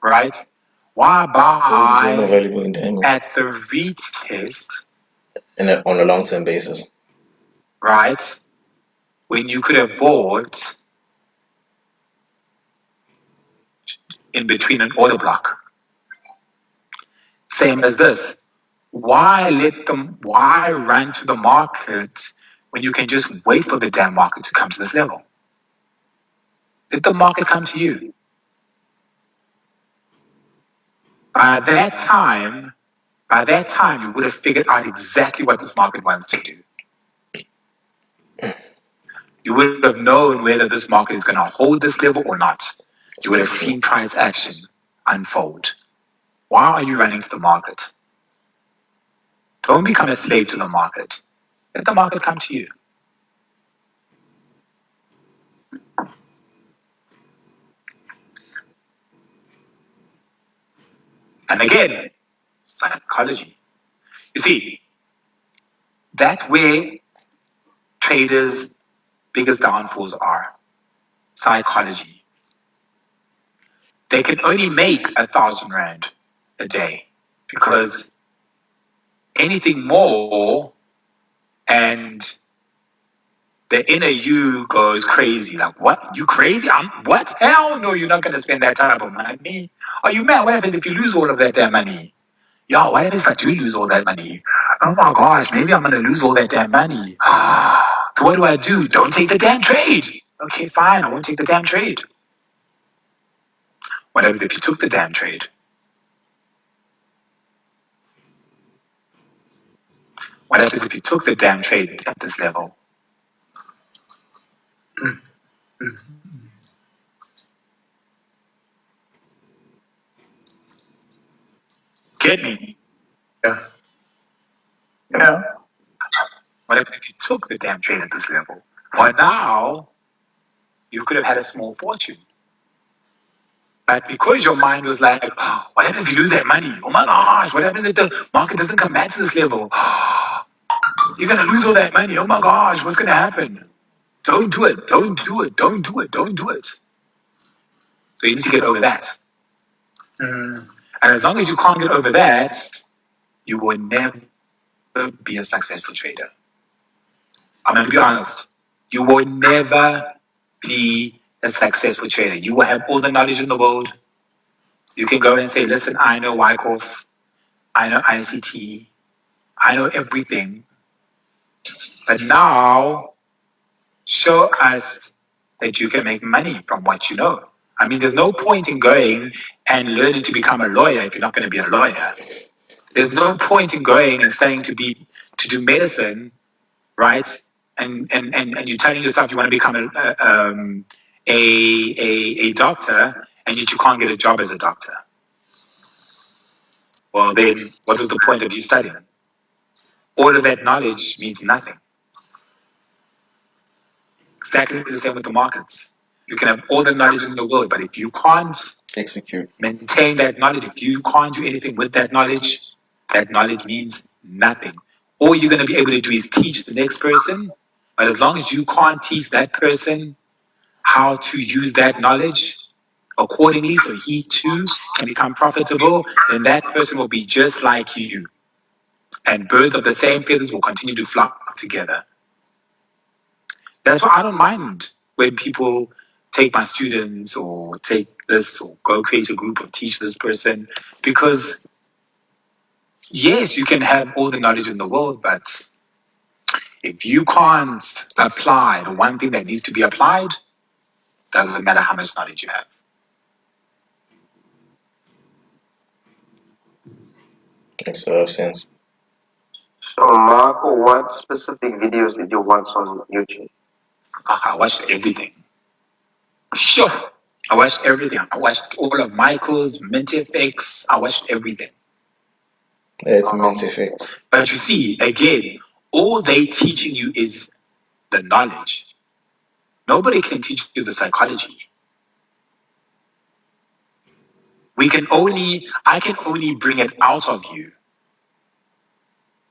Right? Why Gold is way more buy valuable than diamonds at the retest? on a long-term basis. Right? When you could have bought in between an order block. Same as this. Why run to the market when you can just wait for the damn market to come to this level? Let the market come to you. By that time, you would have figured out exactly what this market wants to do. You would have known whether this market is going to hold this level or not. You would have seen price action unfold. Why are you running to the market? Don't become a slave to the market. Let the market come to you. And again, psychology. You see, that's where traders' biggest downfalls are. Psychology. They can only make 1,000 Rand a day because anything more and the inner you goes crazy. Like, what? You crazy? What? Hell no, you're not going to spend that type of money. Are you mad? What happens if you lose all of that damn money? Yo, what happens if I do lose all that money? Oh my gosh, maybe I'm going to lose all that damn money. So what do? Don't take the damn trade. Okay, fine, I won't take the damn trade. What happens if you took the damn trade? What happens if you took the damn trade at this level? Get me? Yeah. Yeah. What happens if you took the damn trade at this level? Well, now you could have had a small fortune. But because your mind was like, oh, what happens if you lose that money? Oh my gosh, what happens if the market doesn't come back to this level? You're going to lose all that money. Oh my gosh, what's going to happen? Don't do it. Don't do it. Don't do it. Don't do it. So you need to get over that. And as long as you can't get over that, you will never be a successful trader. I'm going to be honest. You will never be a successful trader. You will have all the knowledge in the world. You can go and say, listen, I know Wyckoff, I know ICT, I know everything. But now, show us that you can make money from what you know. I mean, there's no point in going and learning to become a lawyer if you're not going to be a lawyer. There's no point in going and studying to do medicine, right? And you're telling yourself you want to become a doctor, and yet you can't get a job as a doctor. Well, then, what was the point of you studying? All of that knowledge means nothing. Exactly the same with the markets. You can have all the knowledge in the world, but if you can't Execute. maintain that knowledge, if you can't do anything with that knowledge means nothing. All you're going to be able to do is teach the next person, but as long as you can't teach that person how to use that knowledge accordingly so he too can become profitable, then that person will be just like you. And birds of the same feathers will continue to flock together. That's why I don't mind when people take my students or take this or go create a group or teach this person, because yes, you can have all the knowledge in the world, but if you can't apply the one thing that needs to be applied, doesn't matter how much knowledge you have. Makes a lot of sense. So, Marco, what specific videos did you watch on YouTube? I watched everything. Sure. I watched everything. I watched all of Michael's, MintFX. I watched everything. It's Mint effect. But you see, again, all they teaching you is the knowledge. Nobody can teach you the psychology. I can only bring it out of you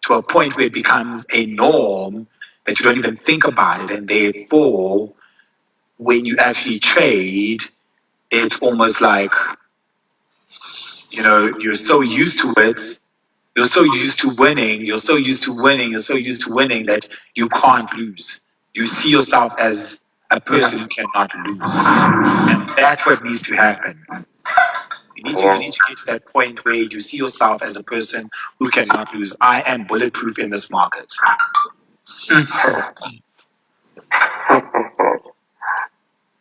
to a point where it becomes a norm that you don't even think about it. And therefore, when you actually trade, it's almost like, you're so used to it. You're so used to winning. You're so used to winning that you can't lose. You see yourself as a person who cannot lose. And that's what needs to happen. You need to get to that point where you see yourself as a person who cannot lose. I am bulletproof in this market.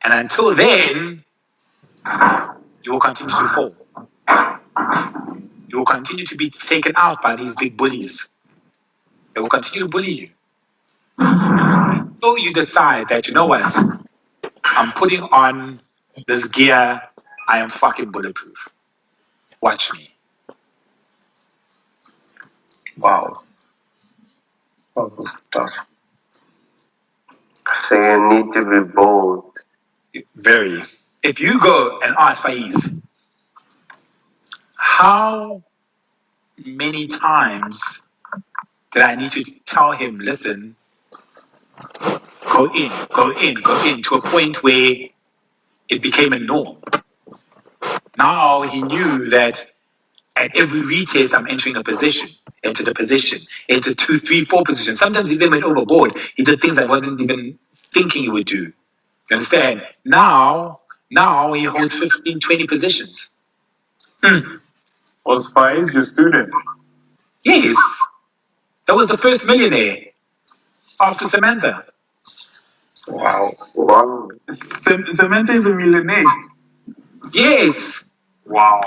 And until then, you will continue to fall. You will continue to be taken out by these big bullies. They will continue to bully you. So you decide that, you know what? I'm putting on this gear. I am fucking bulletproof. Watch me. Wow. Tough. So you need to be bold. Very. If you go and ask Faiz, how many times did I need to tell him, listen, go in, to a point where it became a norm. Now he knew that at every retest I'm entering a position, enter 2, 3, 4 positions. Sometimes he even went overboard. He did things I wasn't even thinking he would do. You understand? Now he holds 15, 20 positions. Was Faiz your student? Yes. That was the first millionaire after Samantha. Wow. Wow. Samantha is a millionaire. Yes. Wow.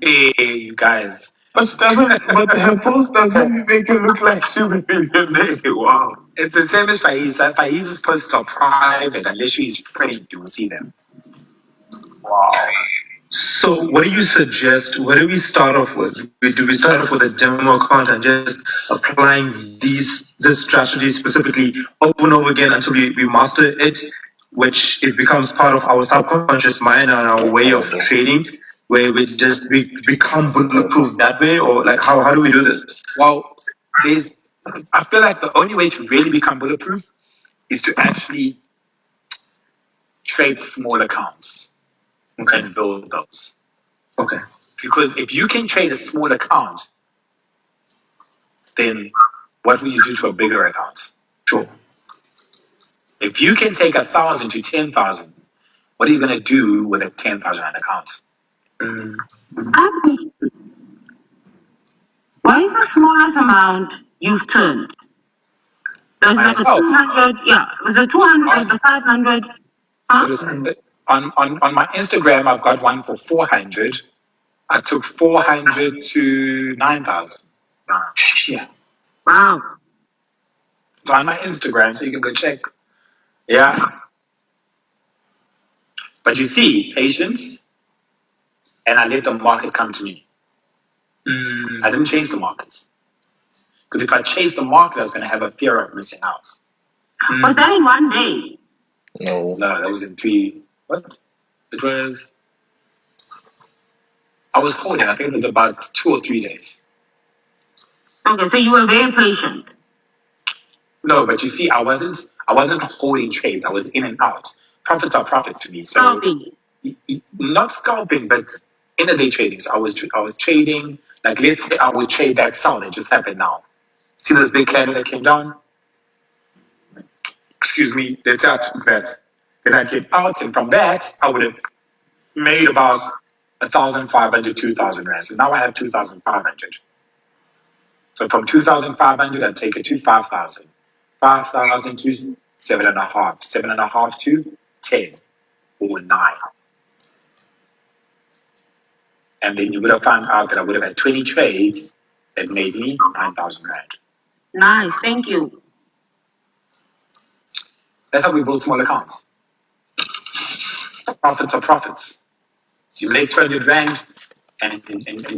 Hey, you guys. But her post doesn't make it look like she's a millionaire. Wow. It's the same as Faiz. Faiz's posts are private. Unless she's friend, you will see them. Wow. So what do you suggest? What do we start off with? Do we start off with a demo account and just applying this strategy specifically over and over again until we master it, which it becomes part of our subconscious mind and our way of trading, where we become bulletproof that way? Or like how do we do this? Well, I feel like the only way to really become bulletproof is to actually trade small accounts and build those. Okay. Because if you can trade a small account, then what will you do to a bigger account? Sure. If you can take 1,000 to 10,000, what are you going to do with a 10,000 account? What is the smallest amount you've turned? Was it like a 200? Yeah, was it 200? Was it 500? Huh? On my Instagram, I've got one for 400. I took 400 to 9,000. Yeah. Wow. It's on my Instagram, so you can go check. Yeah. But you see, patience, and I let the market come to me. I didn't chase the markets. Because if I chased the market, I was going to have a fear of missing out. Was that in one day? No. No, that was in 3. What? It was. I was holding. I think it was about 2 or 3 days. Okay, so you were very patient. No, but you see, I wasn't holding trades. I was in and out. Profits are profits to me. So Scalping. not scalping, but intraday trading. So I was trading. Like let's say I would trade that sell that just happened now. See this big candle that came down? Excuse me. Let's say I took that. Then I'd get out, and from that I would have made about 1,500, 2,000 rand. So now I have 2,500. So from 2,500, I take it to 5,000. 5,000 to 7.5. 7.5 to 10 or 9. And then you would have found out that I would have had 20 trades that made me 9,000 rand. Nice, thank you. That's how we build small accounts. Profits are profits. You make 200 rand and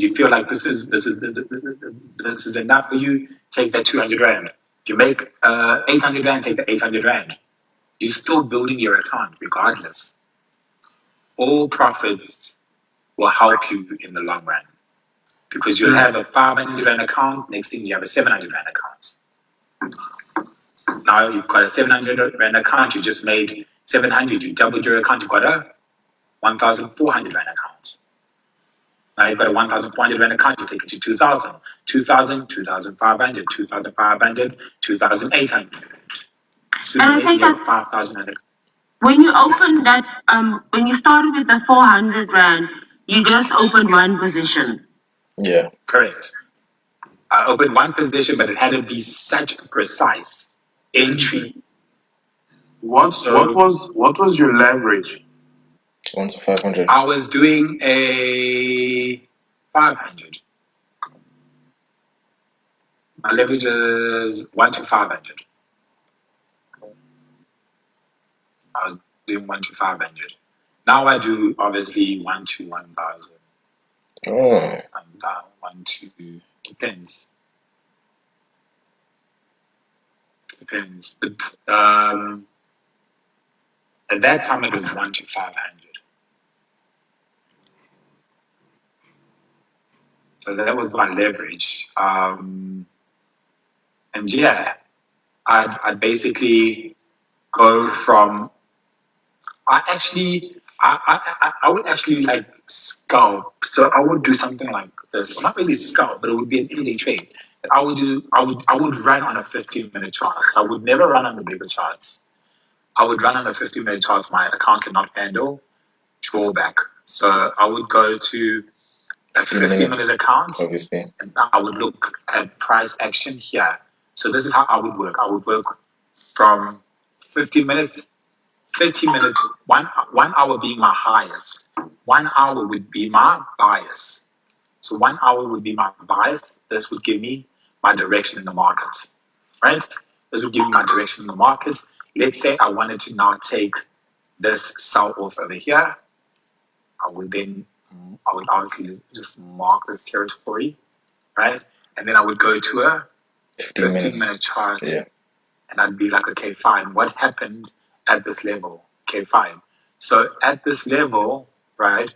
you feel like this is enough for you, take that 200 rand. If you make 800 rand, take the 800 rand. You're still building your account regardless. All profits will help you in the long run because you'll have a 500 rand account. Next thing you have a 700 rand account. Now you've got a 700 rand account. You just made 700. You doubled your account. You've got a 1,400 rand account. Now you've got a 1,400 rand account. You take it to 2,000, 2,000, 2,500, 2,500, 2,800. So And I think you have 5,000. When you opened that, when you started with the 400 rand, you just opened one position. Yeah. Correct. I opened one position, but it had to be such a precise entry. What was your leverage? 1 to 500. I was doing a 500. My leverage is 1 to 500. I was doing 1 to 500. Now I do obviously 1 to 1,000. Oh. 1 to depends. Depends. But at that time it was 1 to 500. So that was my leverage. And yeah, I'd basically go from. I would actually like scalp. So I would do something like this. Well, not really scalp, but it would be an in-day trade. I would run on a 15-minute chart. I would never run on the bigger charts. I would run on a 15-minute chart my account cannot handle drawback. So I would go to a 15-minute account, obviously, and I would look at price action here. So this is how I would work. I would work from 15 minutes, 30 minutes, one hour being my highest. 1 hour would be my bias. So 1 hour would be my bias. This would give me my direction in the market, right? This would give me my direction in the market. Let's say I wanted to now take this sell off over here. I would obviously just mark this territory, right? And then I would go to a 15-minute chart, yeah. And I'd be like, okay, fine. What happened at this level? Okay, fine. So at this level, right,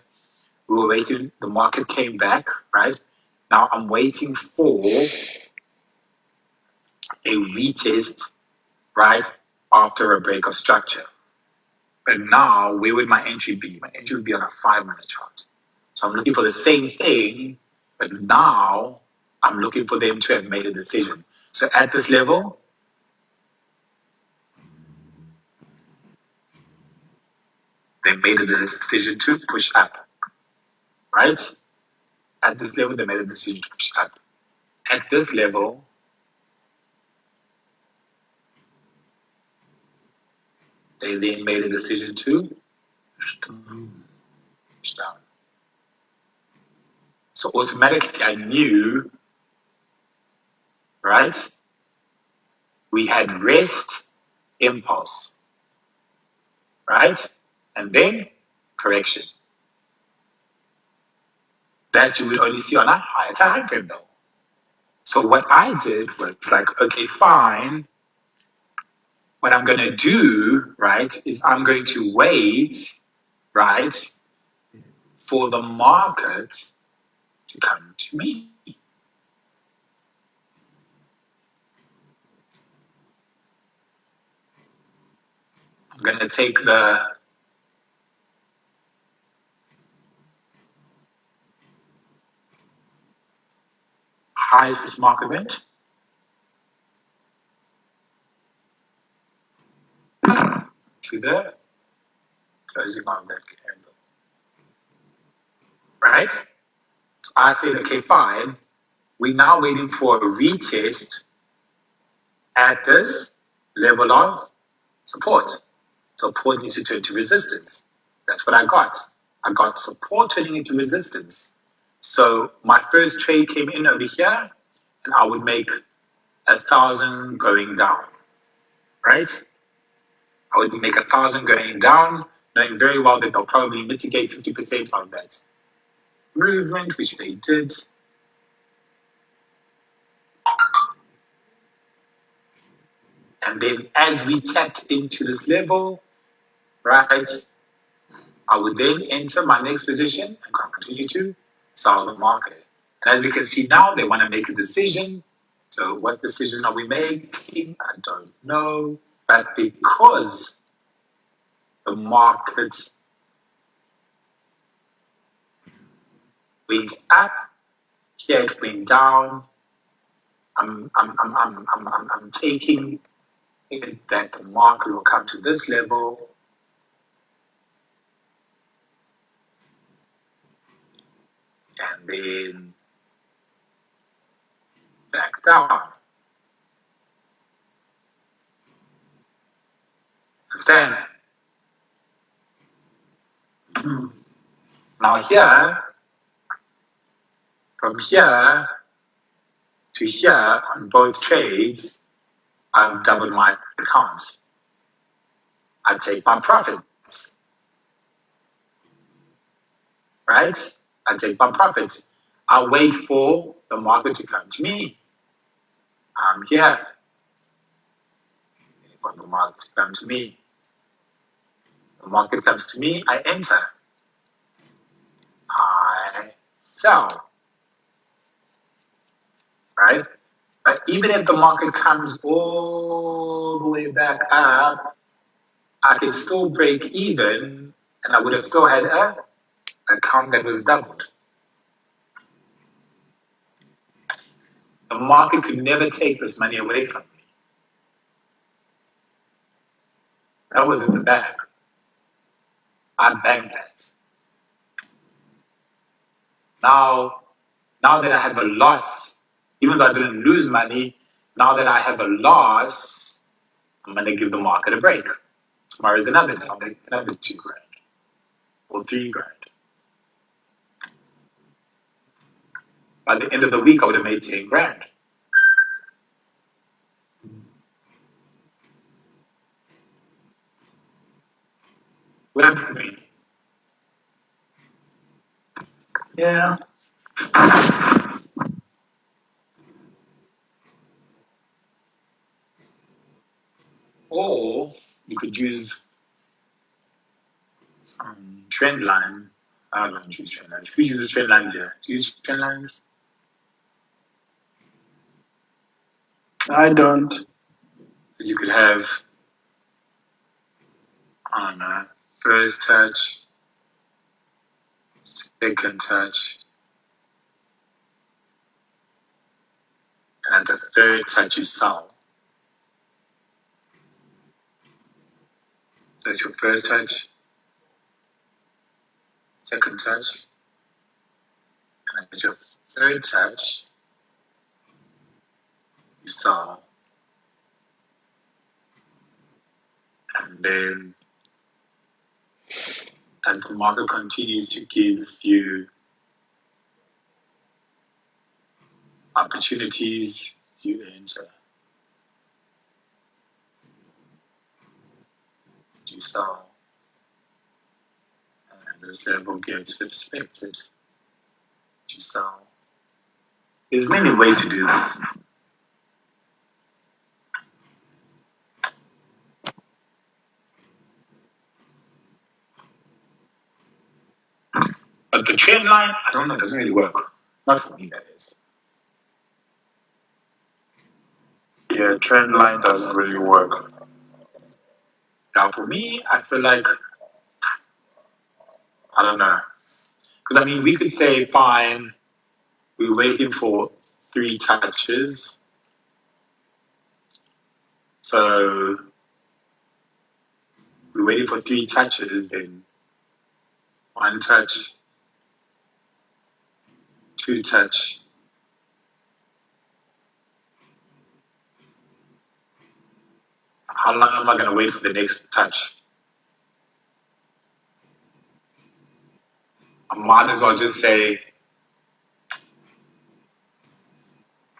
we were waiting. The market came back, right? Now I'm waiting for a retest, right, after a break of structure. But now, where would my entry be? My entry would be on a 5-minute chart. So I'm looking for the same thing, but now I'm looking for them to have made a decision. So at this level, they made a decision to push up, right? At this level, they made a decision to push up. At this level, they then made a decision to push down. So automatically I knew, right? We had rest, impulse, right? And then correction. That you would only see on a higher time frame though. So what I did was like, okay, fine. What I'm going to do, right, is I'm going to wait, right, for the market to come to me. I'm going to take the high for this market event to the closing of that candle, right? So I said, okay, fine. We're now waiting for a retest at this level of support. Support needs to turn to resistance. That's what I got. I got support turning into resistance. So my first trade came in over here, and I would make 1,000 going down, right? I would make 1,000 going down, knowing very well that they'll probably mitigate 50% of that movement, which they did. And then as we tapped into this level, right, I would then enter my next position and continue to sell the market. And as we can see now, they want to make a decision. So what decision are we making? I don't know. But because the market went up, here it went down, I'm taking it that the market will come to this level and then back down. Understand? Now here, from here to here on both trades, I've doubled my accounts. I take my profits, right? I take my profits. I wait for the market to come to me. I'm here. Wait for the market to come to me. The market comes to me, I enter. I sell, right? But even if the market comes all the way back up, I can still break even and I would have still had an account that was doubled. The market could never take this money away from me. That was in the bag. I banked that. Now that I have a loss, even though I didn't lose money, now that I have a loss, I'm going to give the market a break. Tomorrow is another day. I'll make another $2,000 or $3,000. By the end of the week, I would have made $10,000. What does it mean? Yeah. Or you could use trend line. I don't use trend lines. Who uses trend lines here? Do you use trend lines? I don't. You could have, I don't know, first touch, second touch, third touch, you sell. So it's your first touch, second touch, and at your third touch, you sell. And then as the market continues to give you opportunities, you enter. You sell. And this level gets respected. You sell. There's many ways to do this. But the trend line, I don't know, it doesn't really work. Not for me, that is. Yeah, trend line doesn't really work. Now, for me, I feel like, I don't know. Because, I mean, we could say, fine, we're waiting for 3 touches. So, we're waiting for 3 touches, then 1 touch, 2 touch. How long am I going to wait for the next touch? I might as well just say,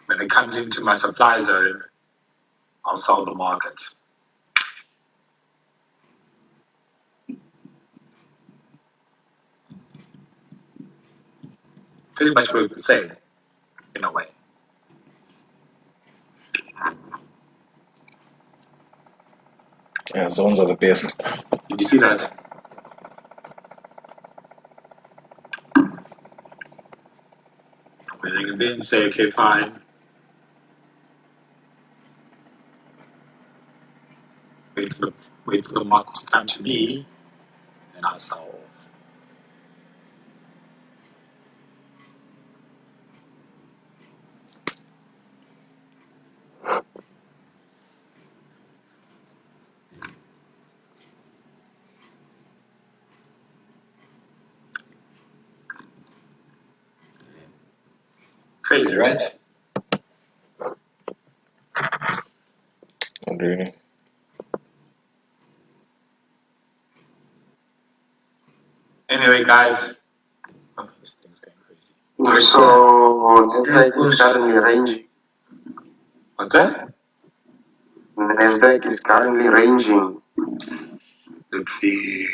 when it comes into my supply zone, I'll sell the market. Pretty much work the same, in a way. Yeah, zones are the best. Did you see that? And then say, okay, fine. Wait for the market to come to me, and I'll sell off. Crazy, right? Agree. Anyway, guys. Oh, this thing's going crazy. So Nasdaq is currently ranging. What's that? Nasdaq is currently ranging. Let's see.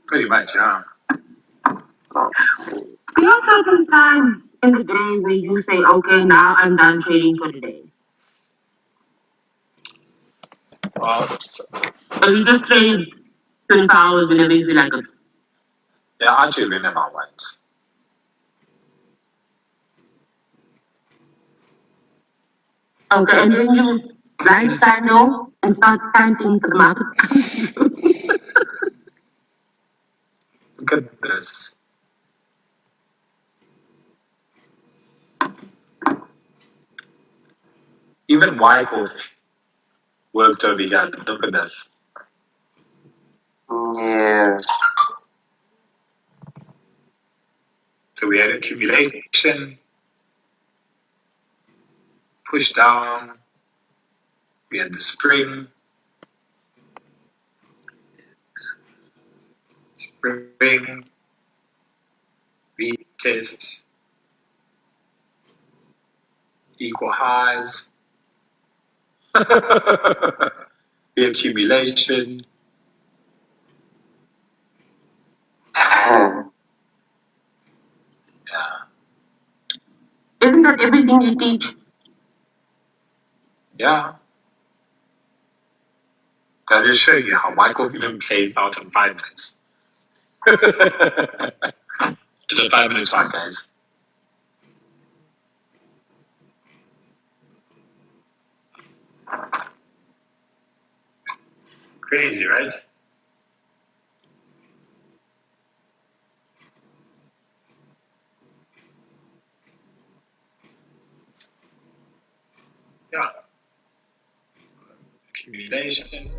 Pretty much, yeah. There are certain times in the day where you say, okay, now I'm done trading for the day. Well, Or you just trade 24 hours whenever you feel like it. yeah, I trade whenever I want. Okay, and then you light candle and start counting for the market. Look at this. Even Wyckoff worked over here. Look at this. Yeah. So we had accumulation, push down, we had the spring, retest, equal highs, the accumulation. Yeah. Isn't that everything you teach? Yeah. I'll just show you how Wyckoff even plays out in 5 minutes. It's a 5-minute chart, guys. Crazy, right? yeah, accumulation.